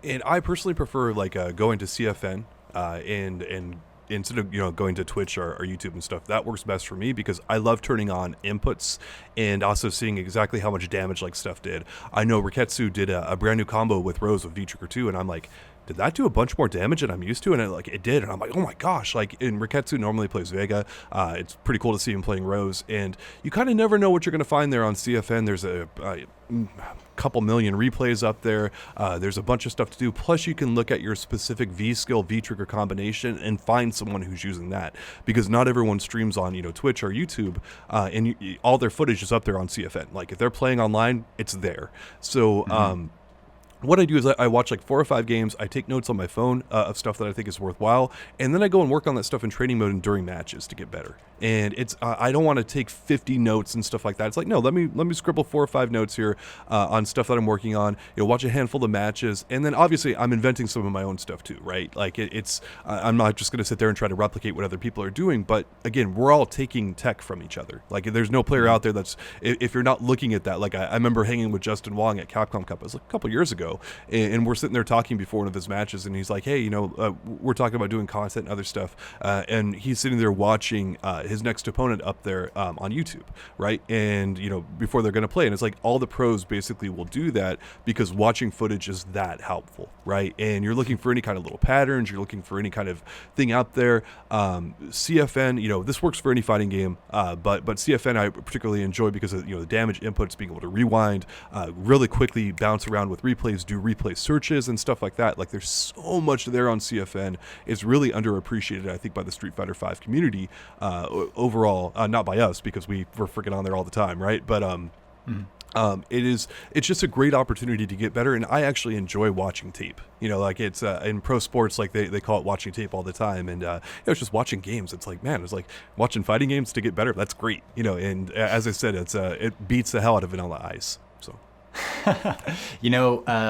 And I personally prefer like going to CFN and instead of going to Twitch or YouTube and stuff. That works best for me, because I love turning on inputs and also seeing exactly how much damage like stuff did. I know Riketsu did a brand new combo with Rose with V-Trigger 2, and I'm like, did that do a bunch more damage than I'm used to? And it did, and I'm like, oh my gosh. Like, and Riketsu normally plays Vega. It's pretty cool to see him playing Rose, and you kind of never know what you're going to find there on CFN. There's a couple million replays up there. There's a bunch of stuff to do. Plus, you can look at your specific V-skill, V-trigger combination and find someone who's using that, because not everyone streams on Twitch or YouTube, and all their footage is up there on CFN. Like, if they're playing online, it's there. So what I do is I watch like 4 or 5 games. I take notes on my phone of stuff that I think is worthwhile, and then I go and work on that stuff in training mode and during matches to get better. And it's I don't want to take 50 notes and stuff like that. It's like, no, let me scribble 4 or 5 notes here on stuff that I'm working on. Watch a handful of matches, and then obviously I'm inventing some of my own stuff too, right? Like it's I'm not just going to sit there and try to replicate what other people are doing. But again, we're all taking tech from each other. Like, there's no player out there that's, if you're not looking at that. Like, I remember hanging with Justin Wong at Capcom Cup. It was like a couple years ago. And we're sitting there talking before one of his matches, and he's like, hey, we're talking about doing content and other stuff, and he's sitting there watching his next opponent up there on YouTube, right? And before they're going to play, and it's like all the pros basically will do that because watching footage is that helpful, right? And you're looking for any kind of little patterns, you're looking for any kind of thing out there. CFN, this works for any fighting game, but CFN I particularly enjoy because of the damage inputs, being able to rewind really quickly, bounce around with replays, do replay searches and stuff like that. Like, there's so much there on CFN. It's really underappreciated, I think, by the Street Fighter V community overall. Not by us, because we're freaking on there all the time, right? But it's just a great opportunity to get better, and I actually enjoy watching tape. Like, it's in pro sports, like they call it watching tape all the time, and it's just watching games. It's like, man, it's like watching fighting games to get better. That's great, and as I said, it beats the hell out of Vanilla Ice. So.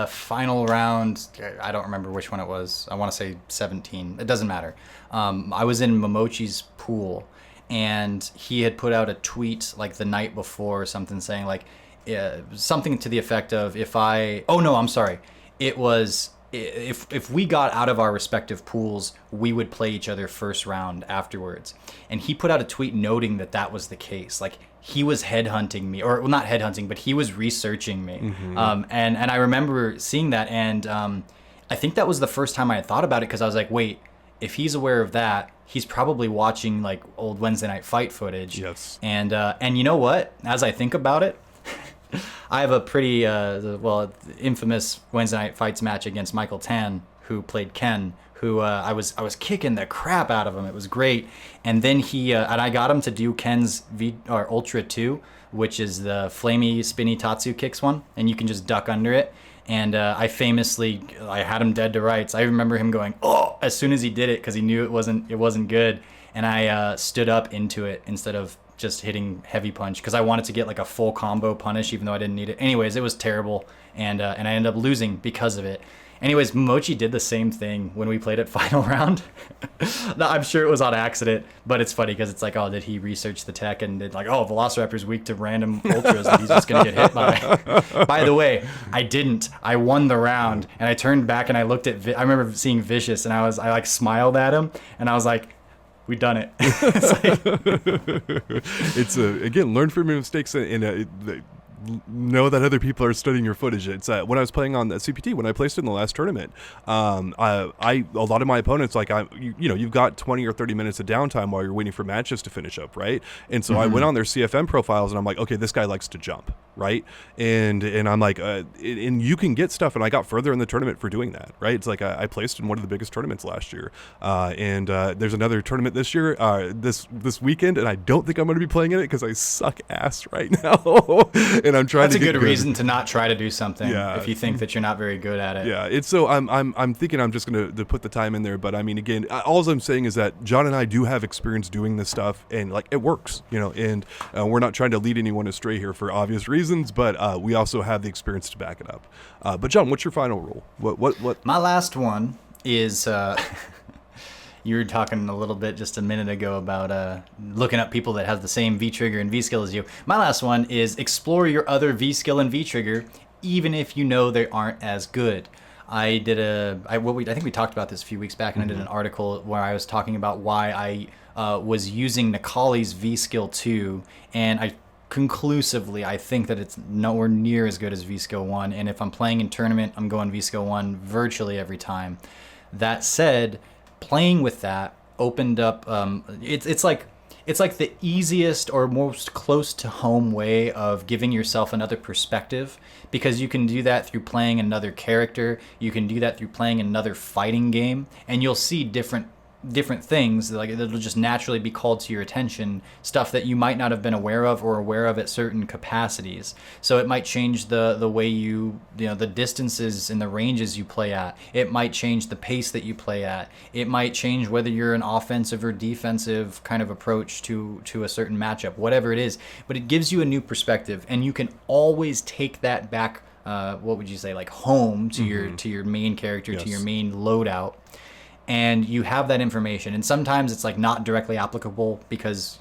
Final round, I don't remember which one it was. I want to say 17. It doesn't matter. I was in Momochi's pool, and he had put out a tweet like the night before or something, saying like something to the effect of, it was, if we got out of our respective pools, we would play each other first round afterwards. And he put out a tweet noting that was the case. Like, he was headhunting me, or well, not headhunting, but he was researching me. And I remember seeing that, and I think that was the first time I had thought about it, because I was like, wait, if he's aware of that, he's probably watching like old Wednesday Night Fight footage. Yes. And you know what? As I think about it, I have a pretty infamous Wednesday Night Fights match against Michael Tan, who played Ken, who I was kicking the crap out of him. It was great. And then and I got him to do Ken's Ultra 2, which is the flamey spinny Tatsu kicks one, and you can just duck under it. And I had him dead to rights. I remember him going, oh, as soon as he did it, because he knew it wasn't good. And I stood up into it instead of just hitting heavy punch because I wanted to get like a full combo punish even though I didn't need it. Anyways, it was terrible, and I ended up losing because of it. Anyways, Mochi did the same thing when we played at final round. I'm sure it was on accident, but it's funny because it's like, oh, did he research the tech and did like, oh, Velociraptor's weak to random ultras that he's just going to get hit by. By the way, I didn't. I won the round, and I turned back and I looked at, I remember seeing Vicious, and I like smiled at him, and I was like, we done it. It's again, learn from your mistakes and know that other people are studying your footage. It's when I was playing on the CPT, when I placed in the last tournament, a lot of my opponents, like you've got 20 or 30 minutes of downtime while you're waiting for matches to finish up, right? And so I went on their CFM profiles and I'm like, okay, this guy likes to jump, right? And I'm like, and you can get stuff, and I got further in the tournament for doing that, right? It's like I placed in one of the biggest tournaments last year, and there's another tournament this year, this weekend, and I don't think I'm going to be playing in it because I suck ass right now. And I'm trying. That's to get a good reason to not try to do something if you think that you're not very good at it. Yeah, it's so I'm thinking I'm just gonna to put the time in there, but I mean, again, all I'm saying is that John and I do have experience doing this stuff, and like it works, and we're not trying to lead anyone astray here for obvious reasons, but we also have the experience to back it up. But John, what's your final rule? What? My last one is. You were talking a little bit just a minute ago about looking up people that have the same V-trigger and V-skill as you. My last one is explore your other V-skill and V-trigger, even if you know they aren't as good. I think we talked about this a few weeks back, and I did an article where I was talking about why I was using Necalli's V-skill 2, and I think that it's nowhere near as good as V-skill 1, and if I'm playing in tournament, I'm going V-skill 1 virtually every time. That said, playing with that opened up it's like the easiest or most close to home way of giving yourself another perspective, because you can do that through playing another character, you can do that through playing another fighting game, and you'll see different things like that'll just naturally be called to your attention, stuff that you might not have been aware of or aware of at certain capacities. So it might change the way the distances and the ranges you play at. It might change the pace that you play at. It might change whether you're an offensive or defensive kind of approach to a certain matchup, whatever it is. But it gives you a new perspective, and you can always take that back, what would you say, like home to your main character, to your main loadout. And you have that information, and sometimes it's like not directly applicable because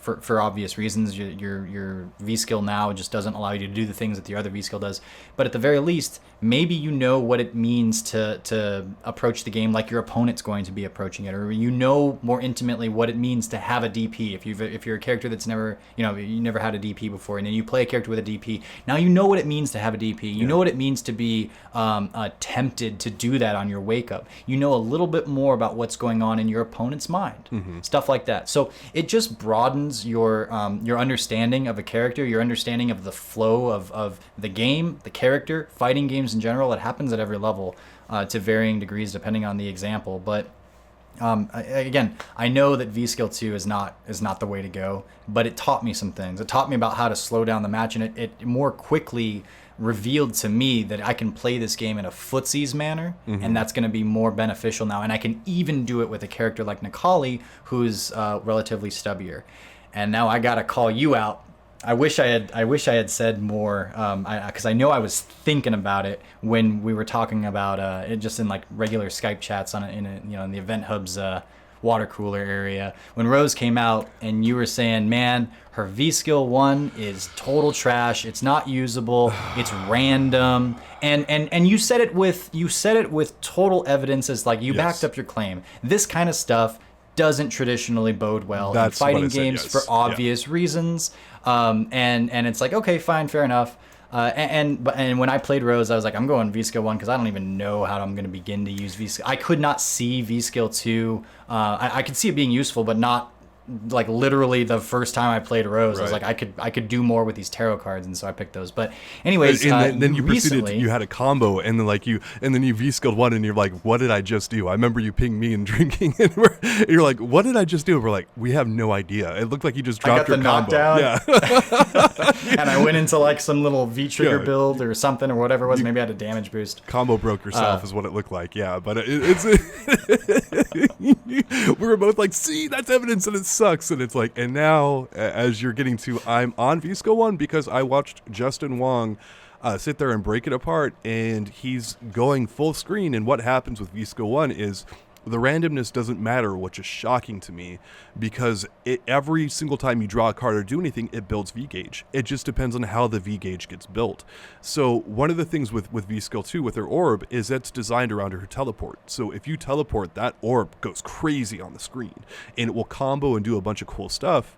for obvious reasons your V skill now just doesn't allow you to do the things that the other V skill does. But at the very least, maybe you know what it means to approach the game like your opponent's going to be approaching it, or you know more intimately what it means to have a DP. If you're a character that's never you never had a DP before, and then you play a character with a DP, now you know what it means to have a DP. You know what it means to be tempted to do that on your wake up. You know a little bit more about what's going on in your opponent's mind, stuff like that. So it just broadens your understanding of a character, your understanding of the flow of the game, the character, fighting games in general. It happens at every level to varying degrees depending on the example. But again, I know that V-Skill 2 is not the way to go, but it taught me some things. It taught me about how to slow down the match, and it more quickly revealed to me that I can play this game in a footsies manner, and that's going to be more beneficial now. And I can even do it with a character like Necalli, who's relatively stubbier. And now I gotta call you out. I wish I had said more, because I know I was thinking about it when we were talking about it just in like regular Skype chats in the EventHubs water cooler area. When Rose came out and you were saying, man, her V skill 1 is total trash. It's not usable. It's random. And you said it with total evidence, as like you backed up your claim. This kind of stuff doesn't traditionally bode well in fighting games for obvious reasons. And it's like, okay, fine, fair enough. And when I played Rose, I was like, I'm going V-Skill 1 because I don't even know how I'm going to begin to use V-Skill. I could not see V-Skill 2. I could see it being useful, but not like literally the first time I played Rose. I was like, I could do more with these tarot cards, and so I picked those. But anyways, and then you proceeded. You had a combo, and then you V-skilled 1, and you're like, what did I just do? I remember you pinged me and drinking, and you're like, what did I just do? And we're like, we have no idea. It looked like you just dropped your combo. Yeah. And I went into like some little V-trigger build or something or whatever it was. Maybe I had a damage boost. Combo broke yourself is what it looked like. Yeah, but it's we were both like, see, that's evidence, and it's sucks. And it's like, and now as you're getting to, I'm on VSCO 1 because I watched Justin Wong sit there and break it apart, and he's going full screen. And what happens with VSCO 1 is the randomness doesn't matter, which is shocking to me, because every single time you draw a card or do anything, it builds V-Gauge. It just depends on how the V-Gauge gets built. So one of the things with V-Skill 2, with her orb, is it's designed around her teleport. So if you teleport, that orb goes crazy on the screen, and it will combo and do a bunch of cool stuff.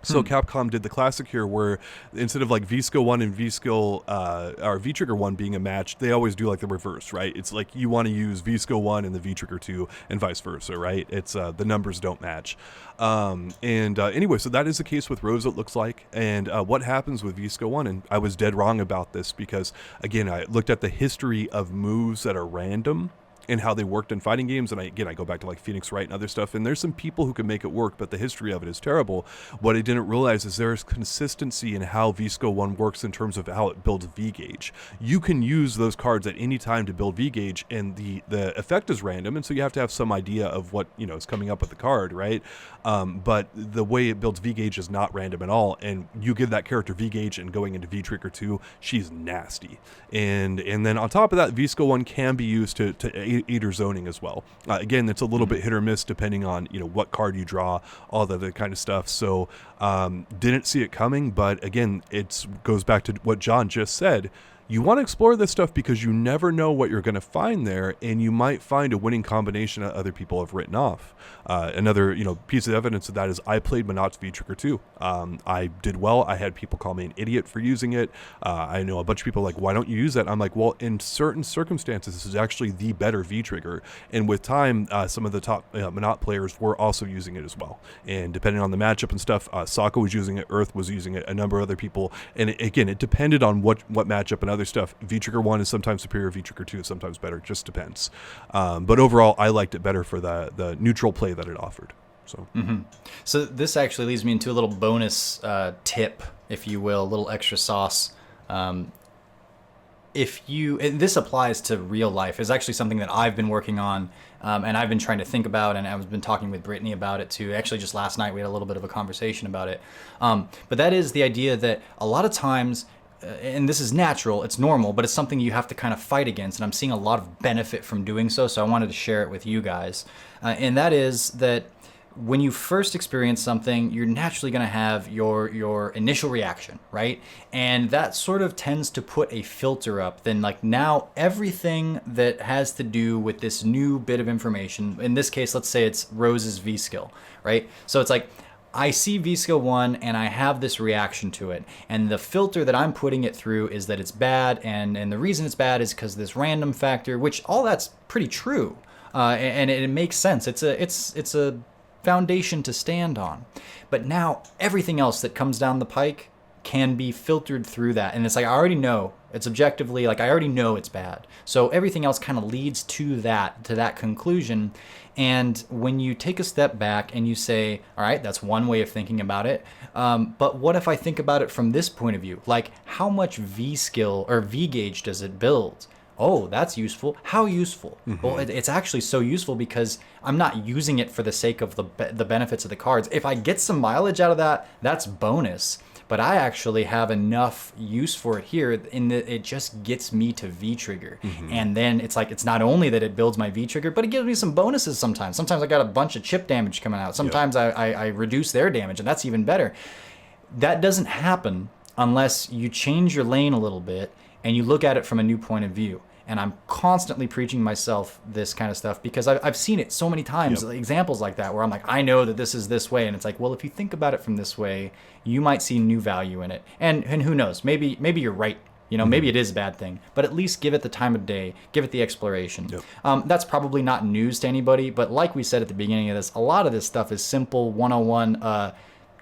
So Capcom did the classic here where instead of like VSCO 1 and VSCO or V-Trigger 1 being a match, they always do like the reverse, right? It's like you want to use VSCO 1 and the V-Trigger 2 and vice versa, right? It's the numbers don't match. Anyway, so that is the case with Rose, it looks like. And what happens with VSCO 1, and I was dead wrong about this because, again, I looked at the history of moves that are random and how they worked in fighting games. And I go back to like Phoenix Wright and other stuff, and there's some people who can make it work, but the history of it is terrible. What I didn't realize is there's consistency in how VSCO 1 works in terms of how it builds V-Gauge. You can use those cards at any time to build V-Gauge, and the effect is random, and so you have to have some idea of what is coming up with the card, right? But the way it builds V-Gauge is not random at all, and you give that character V-Gauge, and going into V-Trigger 2, she's nasty. And then on top of that, VSCO 1 can be used to aid her zoning as well. Again, it's a little bit hit or miss depending on what card you draw, all the other kind of stuff. So didn't see it coming, but again, it goes back to what John just said. You want to explore this stuff because you never know what you're going to find there, and you might find a winning combination that other people have written off. Another piece of evidence of that is I played Monot's V-Trigger 2. I did well. I had people call me an idiot for using it. I know a bunch of people are like, why don't you use that? I'm like, well, in certain circumstances, this is actually the better V-Trigger. And with time, some of the top Monot players were also using it as well. And depending on the matchup and stuff, Sokka was using it, Earth was using it, a number of other people. And it depended on what matchup and other stuff. V-Trigger 1 is sometimes superior, V-Trigger 2 is sometimes better. It just depends. But overall, I liked it better for the neutral play that it offered. So this actually leads me into a little bonus tip, if you will, a little extra sauce. And this applies to real life. It's actually something that I've been working on, and I've been trying to think about, and I've been talking with Brittany about it too. Actually, just last night we had a little bit of a conversation about it. But that is the idea that a lot of times, and this is natural, it's normal, but it's something you have to kind of fight against, and I'm seeing a lot of benefit from doing so, so I wanted to share it with you guys. And that is that when you first experience something, you're naturally going to have your initial reaction, right? And that sort of tends to put a filter up. Then like now everything that has to do with this new bit of information, in this case, let's say it's Rose's V-Skill, right? So it's like, I see VSCO 1 and I have this reaction to it, and the filter that I'm putting it through is that it's bad, and the reason it's bad is because this random factor, which all that's pretty true, and it makes sense. It's a foundation to stand on. But now everything else that comes down the pike can be filtered through that, and it's like I already know. It's objectively like I already know it's bad. So everything else kind of leads to that conclusion. And when you take a step back and you say, all right, that's one way of thinking about it. But what if I think about it from this point of view? Like, how much V-Skill or V-Gauge does it build? Oh, that's useful. How useful? Well, it's actually so useful because I'm not using it for the sake of the benefits of the cards. If I get some mileage out of that, that's bonus. But I actually have enough use for it here in that it just gets me to V-Trigger. And then it's like, it's not only that it builds my V-Trigger, but it gives me some bonuses sometimes. Sometimes I got a bunch of chip damage coming out. Sometimes I reduce their damage, and that's even better. That doesn't happen unless you change your lane a little bit and you look at it from a new point of view. And I'm constantly preaching myself this kind of stuff because I've seen it so many times, examples like that, where I'm like, I know that this is this way. And it's like, well, if you think about it from this way, you might see new value in it. And who knows, maybe you're right. Maybe it is a bad thing, but at least give it the time of day, give it the exploration. That's probably not news to anybody, but like we said at the beginning of this, a lot of this stuff is simple 101.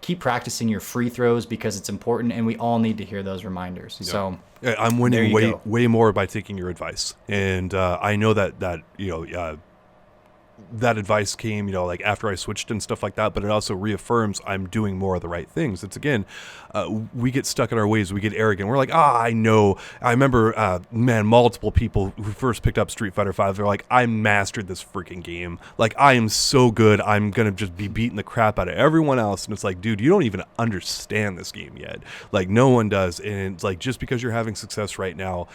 Keep practicing your free throws because it's important, and we all need to hear those reminders. So I'm winning way more by taking your advice, and I know that that advice came, like after I switched and stuff like that, but it also reaffirms I'm doing more of the right things. It's again, we get stuck in our ways. We get arrogant. We're like, I know. I remember, multiple people who first picked up Street Fighter 5. They're like, I mastered this freaking game. Like, I am so good. I'm going to just be beating the crap out of everyone else. And it's like, dude, you don't even understand this game yet. Like, no one does. And it's like, just because you're having success right now,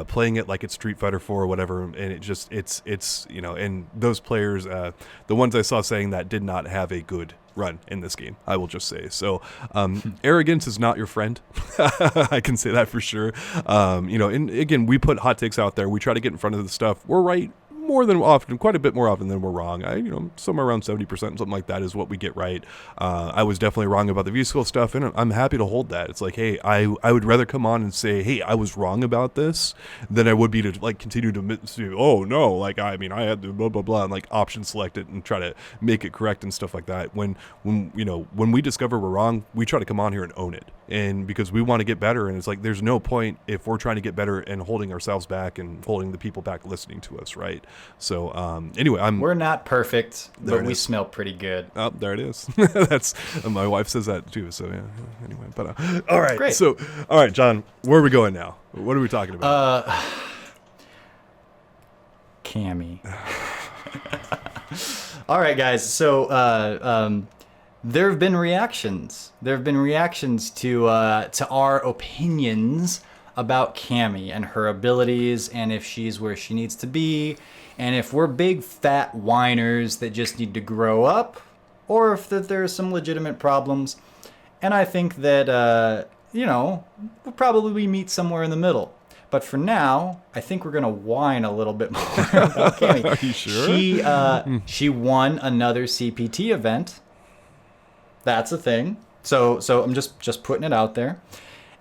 playing it like it's Street Fighter 4 or whatever, and it's and those players, the ones I saw saying that did not have a good run in this game, I will just say. So arrogance is not your friend. I can say that for sure. And again, we put hot takes out there. We try to get in front of the stuff. We're right more than often, quite a bit more often than we're wrong. Somewhere around 70%, something like that is what we get right. I was definitely wrong about the V-Skill stuff, and I'm happy to hold that. It's like, hey, I would rather come on and say, hey, I was wrong about this than I would be to like continue to oh no, like I had to blah blah blah and like option select it and try to make it correct and stuff like that. When we discover we're wrong, we try to come on here and own it. And because we want to get better, and it's like there's no point if we're trying to get better and holding ourselves back and holding the people back listening to us, right? So anyway, we're not perfect, but we smell pretty good. Oh, there it is. That's my wife says that too. So yeah. Anyway, but all right. Great. So all right, John, where are we going now? What are we talking about? Cammy. All right, guys. So there have been reactions. There have been reactions to our opinions about Cammy and her abilities, and if she's where she needs to be, and if we're big fat whiners that just need to grow up, or if that there are some legitimate problems. And I think that we'll probably meet somewhere in the middle. But for now, I think we're gonna whine a little bit more about Cammy. Are you sure? She won another CPT event. That's a thing. So I'm just putting it out there,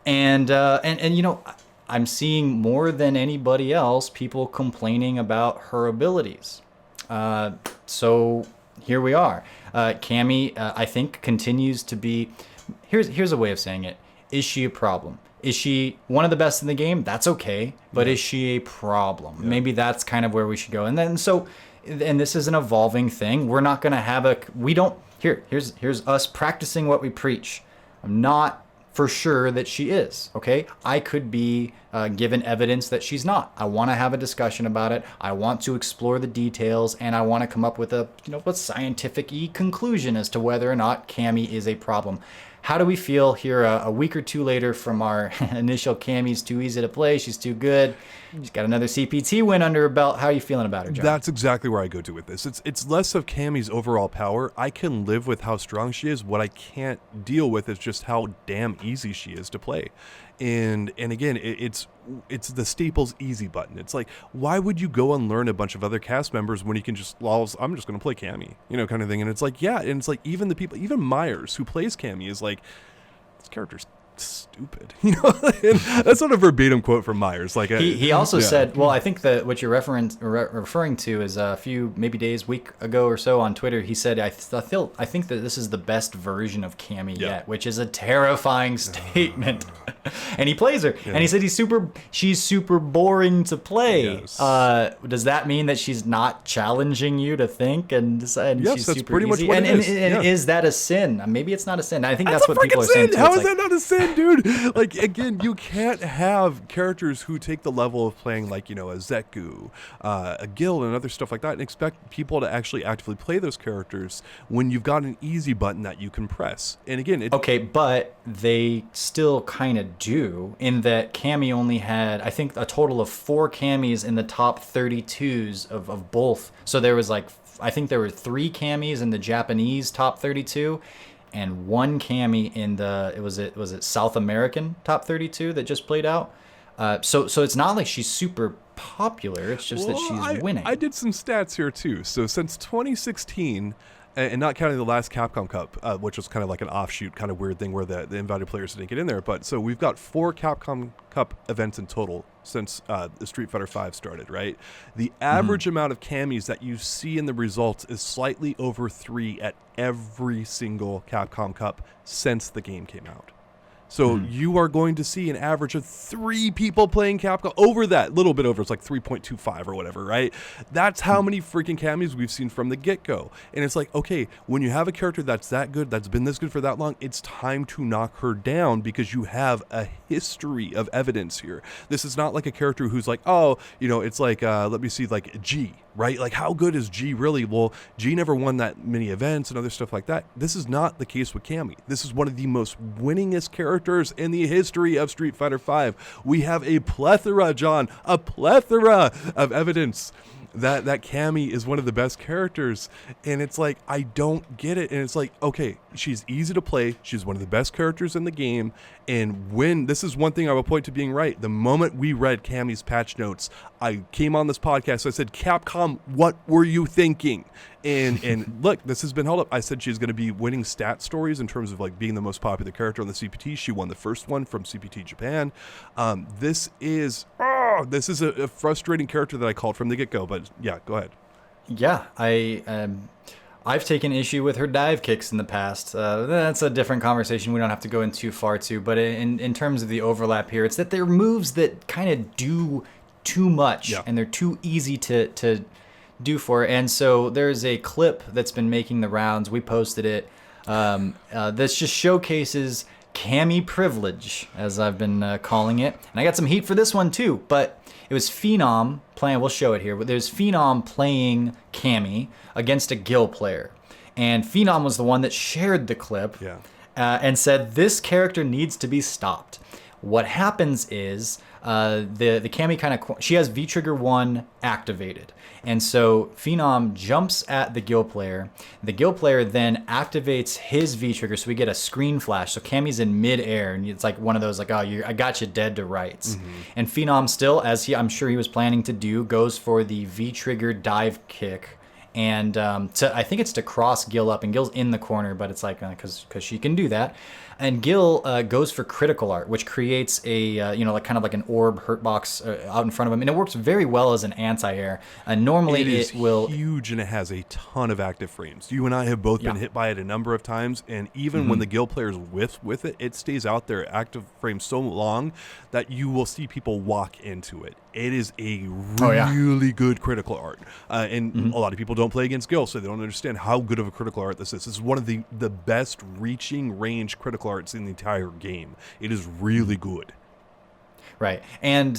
and I'm seeing more than anybody else people complaining about her abilities. So here we are. Cammy, I think, continues to be. Here's a way of saying it. Is she a problem? Is she one of the best in the game? That's okay. But is she a problem? Yeah. Maybe that's kind of where we should go. And this is an evolving thing. We're not going to have here's us practicing what we preach. I'm not for sure that she is, okay? I could be given evidence that she's not. I want to have a discussion about it. I want to explore the details, and I want to come up with a scientific-y conclusion as to whether or not Cammy is a problem. How do we feel here a week or two later from our initial Cammy's too easy to play, she's too good, she's got another CPT win under her belt? How are you feeling about her, John? That's exactly where I go to with this. It's less of Cammy's overall power. I can live with how strong she is. What I can't deal with is just how damn easy she is to play. And again, it's the Staples easy button. It's like, why would you go and learn a bunch of other cast members when you can just, I'm just going to play Cammy, kind of thing. And it's like, yeah. And it's like, even Myers, who plays Cammy, is like, this character's stupid. And that's not a verbatim quote from Myers. Like he also said, well, I think that what you're referring to is a few week ago or so on Twitter. He said, I think that this is the best version of Cammy yet, which is a terrifying statement. And he plays her, and he said she's super boring to play. Yes. Does that mean that she's not challenging you to think and decide? Yes, she's that's super pretty easy? much what it is. And is that a sin? Maybe it's not a sin. I think that's what people are sin. saying too. How is that not a sin, dude? Like, again, you can't have characters who take the level of playing like, a Zeku, a Gil, and other stuff like that, and expect people to actually actively play those characters when you've got an easy button that you can press. And again, okay, but they still kind of do, in that Cammy only had, I think, a total of 4 Cammys in the top 32s of both. So there was I think there were 3 Cammys in the Japanese top 32, and 1 Cammy in the was it South American top 32 that just played out. So it's not like she's super popular. It's just that she's winning. I did some stats here too. So since 2016. And not counting the last Capcom Cup, which was kind of like an offshoot kind of weird thing where the invited players didn't get in there. But so we've got 4 Capcom Cup events in total since the Street Fighter 5 started, right? The average amount of Cammys that you see in the results is slightly over 3 at every single Capcom Cup since the game came out. So you are going to see an average of 3 people playing Capcom over that, little bit over. It's like 3.25 or whatever, right? That's how many freaking Cammys we've seen from the get-go. And it's like, okay, when you have a character that's that good, that's been this good for that long, it's time to knock her down because you have a history of evidence here. This is not like a character who's like, oh, it's like, let me see, like G, right? Like, how good is G really? Well, G never won that many events and other stuff like that. This is not the case with Cammy. This is one of the most winningest characters in the history of Street Fighter V. We have a plethora, John, a plethora of evidence that Cammy is one of the best characters. And it's like, I don't get it. And it's like, okay, she's easy to play. She's one of the best characters in the game. And when, this is one thing I will point to being right, the moment we read Cammy's patch notes, I came on this podcast, I said, Capcom, what were you thinking? And look, this has been held up. I said she's going to be winning stat stories in terms of like being the most popular character on the CPT. She won the first one from CPT Japan. This is a frustrating character that I called from the get-go, but yeah, go ahead. Yeah, I've taken issue with her dive kicks in the past. That's a different conversation we don't have to go in too far to, but in terms of the overlap here, it's that they're moves that kind of do too much, and they're too easy to do for it. And so there's a clip that's been making the rounds. We posted it. This just showcases Cammy privilege, as I've been calling it. And I got some heat for this one too, but it was Phenom playing, we'll show it here, but there's Phenom playing Cammy against a Gil player. And Phenom was the one that shared the clip and said, this character needs to be stopped. What happens is the Cammy she has V-Trigger 1 activated. And so Phenom jumps at the Gil player. The Gil player then activates his V-Trigger, so we get a screen flash. So Cammy's in mid-air, and it's like one of those, like, oh, I got you dead to rights. And Phenom still, I'm sure he was planning to do, goes for the V-Trigger dive kick. And I think it's to cross Gil up, and Gil's in the corner, but it's like, because she can do that. And Gil goes for critical art, which creates a, like kind of like an orb hurt box out in front of him. And it works very well as an anti-air. Normally it will... huge, and it has a ton of active frames. You and I have both been hit by it a number of times. And even when the Gil player's with it, it stays out there active frame so long that you will see people walk into it. It is a really good critical art. And a lot of people don't play against Gil, so they don't understand how good of a critical art this is. This is one of the best reaching range critical arts in the entire game. It is really good. Right. And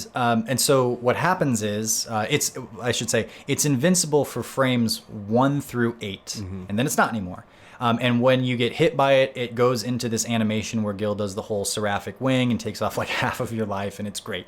so what happens is, it's invincible for frames 1 through 8, and then it's not anymore. And when you get hit by it, it goes into this animation where Gil does the whole seraphic wing and takes off like half of your life, and it's great.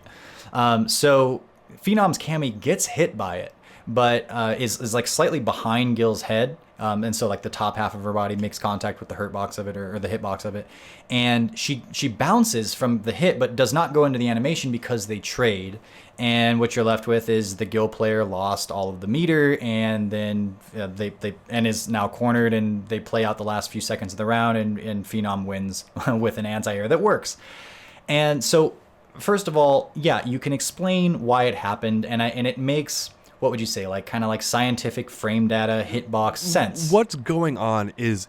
So Phenom's Cammy gets hit by it, but is like slightly behind Gil's head. And so like the top half of her body makes contact with the hurt box of it, or the hit box of it. And she bounces from the hit, but does not go into the animation because they trade. And what you're left with is the Gil player lost all of the meter, and then they is now cornered, and they play out the last few seconds of the round, and Phenom wins with an anti-air that works. And so, first of all, you can explain why it happened, and it makes, what would you say, like kind of like scientific frame data hitbox sense. What's going on is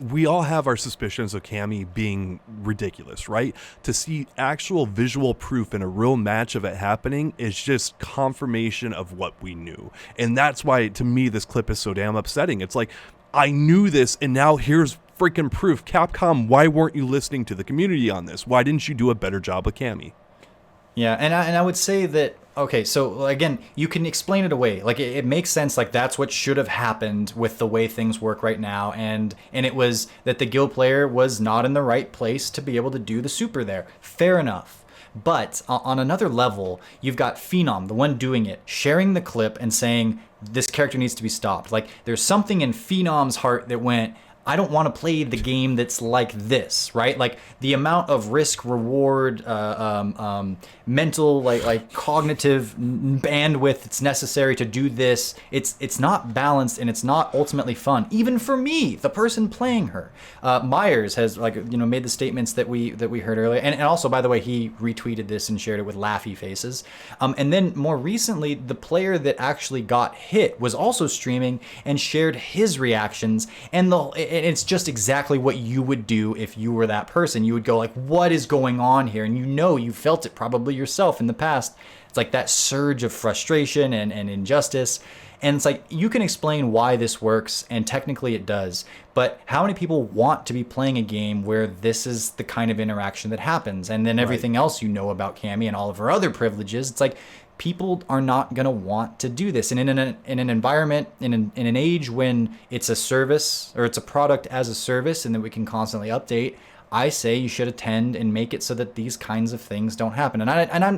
we all have our suspicions of Cammy being ridiculous, right? To see actual visual proof in a real match of it happening is just confirmation of what we knew. And that's why, to me, this clip is so damn upsetting. It's like, I knew this, and now here's freaking proof. Capcom, why weren't you listening to the community on this? Why didn't you do a better job with Cammy? Yeah, and I would say that, okay, so again, you can explain it away. Like, it makes sense, like that's what should have happened with the way things work right now, and it was that the Gil player was not in the right place to be able to do the super there. Fair enough. But on another level, you've got Phenom, the one doing it, sharing the clip and saying, this character needs to be stopped. Like, there's something in Phenom's heart that went, I don't want to play the game that's like this, right? Like the amount of risk reward, mental, like cognitive bandwidth that's necessary to do this. It's not balanced, and it's not ultimately fun, even for me, the person playing her. Myers has made the statements that we heard earlier, and also, by the way, he retweeted this and shared it with laughy faces. And then more recently, the player that actually got hit was also streaming and shared his reactions, and it's just exactly what you would do if you were that person. You would go like, what is going on here? And you felt it probably yourself in the past. It's like that surge of frustration and injustice. And it's like, you can explain why this works, and technically it does. But how many people want to be playing a game where this is the kind of interaction that happens? And then everything else about Cammy and all of her other privileges, it's like, people are not going to want to do this. And in an environment, in an age when it's a service, or it's a product as a service, and that we can constantly update, I say you should attend and make it so that these kinds of things don't happen. And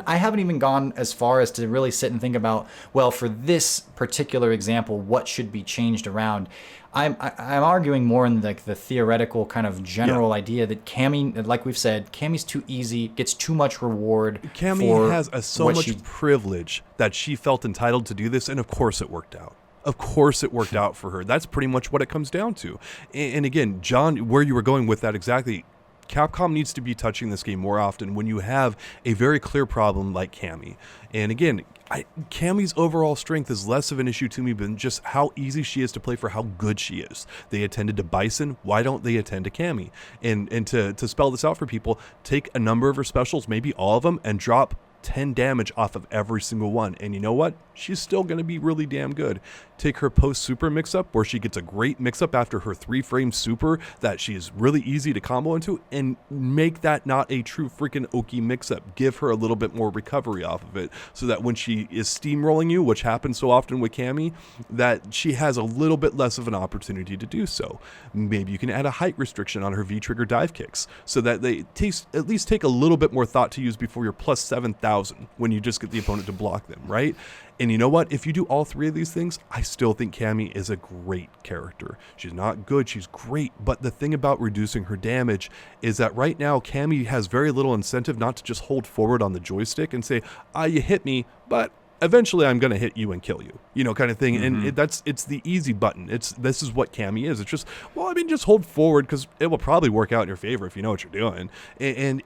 I haven't even gone as far as to really sit and think about, well, for this particular example, what should be changed around. I'm arguing more in the theoretical kind of general idea that Cammy, like we've said, Cammy's too easy, gets too much reward. Cammy has so much privilege that she felt entitled to do this, and of course it worked out. Of course it worked out for her. That's pretty much what it comes down to. And again, John, where you were going with that exactly, Capcom needs to be touching this game more often when you have a very clear problem like Cammy. And again, Cammy's overall strength is less of an issue to me than just how easy she is to play for how good she is. They attended to Bison, why don't they attend to Cammy? And to spell this out for people, take a number of her specials, maybe all of them, and drop 10 damage off of every single one. And you know what? She's still going to be really damn good. Take her post-super mix-up, where she gets a great mix-up after her 3-frame super that she is really easy to combo into, and make that not a true freaking Oki mix-up. Give her a little bit more recovery off of it, so that when she is steamrolling you, which happens so often with Cammy, that she has a little bit less of an opportunity to do so. Maybe you can add a height restriction on her V-trigger dive kicks, so that they at least take a little bit more thought to use before you're plus 7,000 when you just get the opponent to block them, right? And you know what? If you do all three of these things, I still think Cammy is a great character. She's not good, she's great. But the thing about reducing her damage is that right now, Cammy has very little incentive not to just hold forward on the joystick and say, you hit me, but eventually I'm going to hit you and kill you, kind of thing. Mm-hmm. And it's the easy button. This is what Cammy is. It's just, just hold forward, because it will probably work out in your favor if you know what you're doing. And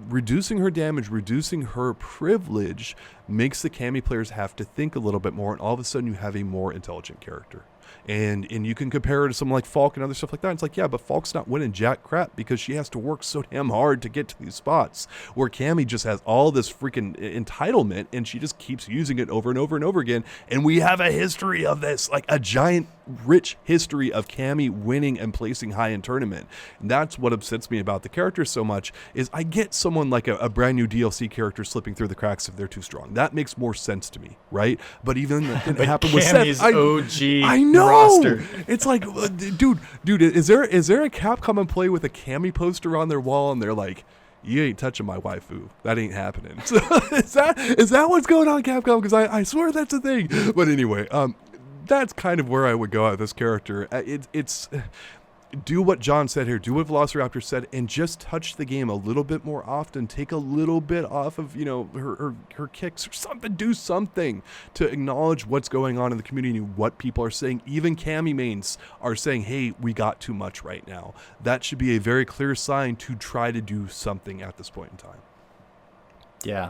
reducing her damage, reducing her privilege makes the Cammy players have to think a little bit more, and all of a sudden you have a more intelligent character. And you can compare her to someone like Falk and other stuff like that. It's like, yeah, but Falk's not winning jack crap because she has to work so damn hard to get to these spots, where Cammy just has all this freaking entitlement, and she just keeps using it over and over and over again. And we have a history of this, like a giant, rich history of Cammy winning and placing high in tournament. And that's what upsets me about the character so much, is I get someone like a brand new DLC character slipping through the cracks if they're too strong. That makes more sense to me, right? But even it happened with Seth. OG I know. Roster. It's like, dude, is there a Capcom employee with a Cammy poster on their wall, and they're like, you ain't touching my waifu. That ain't happening. So is that what's going on, Capcom? Because I swear that's a thing. But anyway, that's kind of where I would go at this character. It's do what John said here, do what Velociraptor said, and just touch the game a little bit more often. Take a little bit off of, her kicks or something. Do something to acknowledge what's going on in the community, what people are saying. Even Cammy mains are saying, hey, we got too much right now. That should be a very clear sign to try to do something at this point in time. Yeah.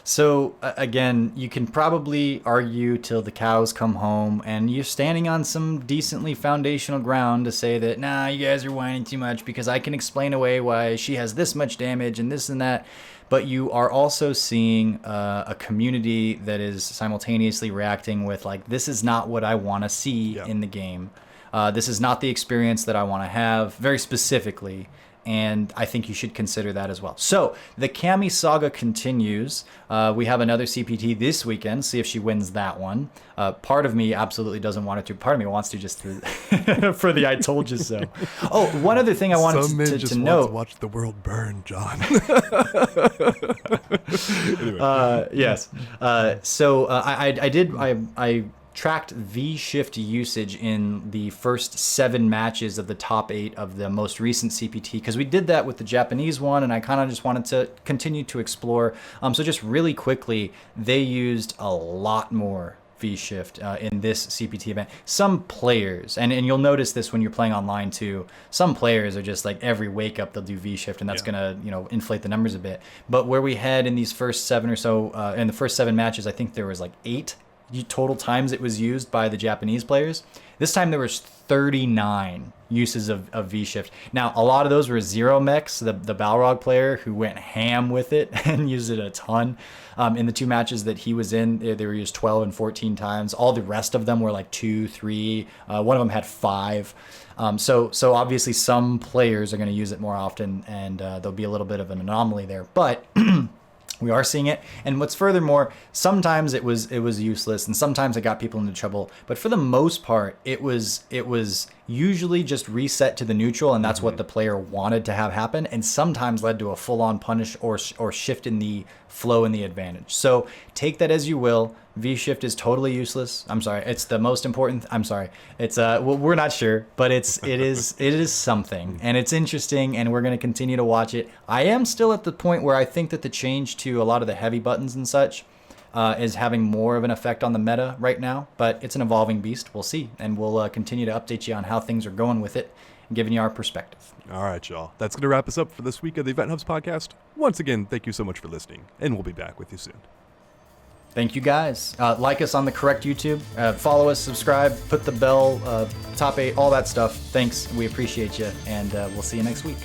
So again, you can probably argue till the cows come home, and you're standing on some decently foundational ground to say that, nah, you guys are whining too much because I can explain away why she has this much damage and this and that. But you are also seeing a community that is simultaneously reacting with, like, this is not what I want to see in the game. This is not the experience that I want to have, very specifically. And I think you should consider that as well. So the Cammy saga continues. We have another CPT this weekend. See if she wins that one. Part of me absolutely doesn't want it to. Part of me wants to just for the I told you so. Oh, one other thing I wanted to note. Want to watch the world burn, John. Anyway. Yes. So I tracked V-shift usage in the first 7 matches of the top 8 of the most recent CPT, because we did that with the Japanese one, and I kind of just wanted to continue to explore. So just really quickly, they used a lot more V-shift in this CPT event. Some players, and you'll notice this when you're playing online too, some players are just like every wake up they'll do V-shift, and that's gonna inflate the numbers a bit. But where we had in these first 7 or so, in the first 7 matches, I think there was like 8 total times it was used by the Japanese players. This time there was 39 uses of V-Shift. Now, a lot of those were Zero Mechs, the Balrog player who went ham with it and used it a ton. In the 2 matches that he was in, they were used 12 and 14 times. All the rest of them were like 2, 3. One of them had 5. So obviously some players are going to use it more often, and there'll be a little bit of an anomaly there. But we are seeing it. And what's furthermore, sometimes it was useless, and sometimes it got people into trouble. But for the most part, it was usually just reset to the neutral, and that's what the player wanted to have happen, and sometimes led to a full-on punish or shift in the flow and the advantage. So take that as you will. V-Shift is totally useless. I'm sorry. It's the most important. I'm sorry. It's well, we're not sure, but it is something, and it's interesting, and we're going to continue to watch it. I am still at the point where I think that the change to a lot of the heavy buttons and such is having more of an effect on the meta right now, but it's an evolving beast. We'll see, and we'll continue to update you on how things are going with it and giving you our perspective. All right, y'all. That's going to wrap us up for this week of the EventHubs Podcast. Once again, thank you so much for listening, and we'll be back with you soon. Thank you, guys. Like us on the correct YouTube. Follow us, subscribe, put the bell, top 8, all that stuff. Thanks. We appreciate you, and we'll see you next week.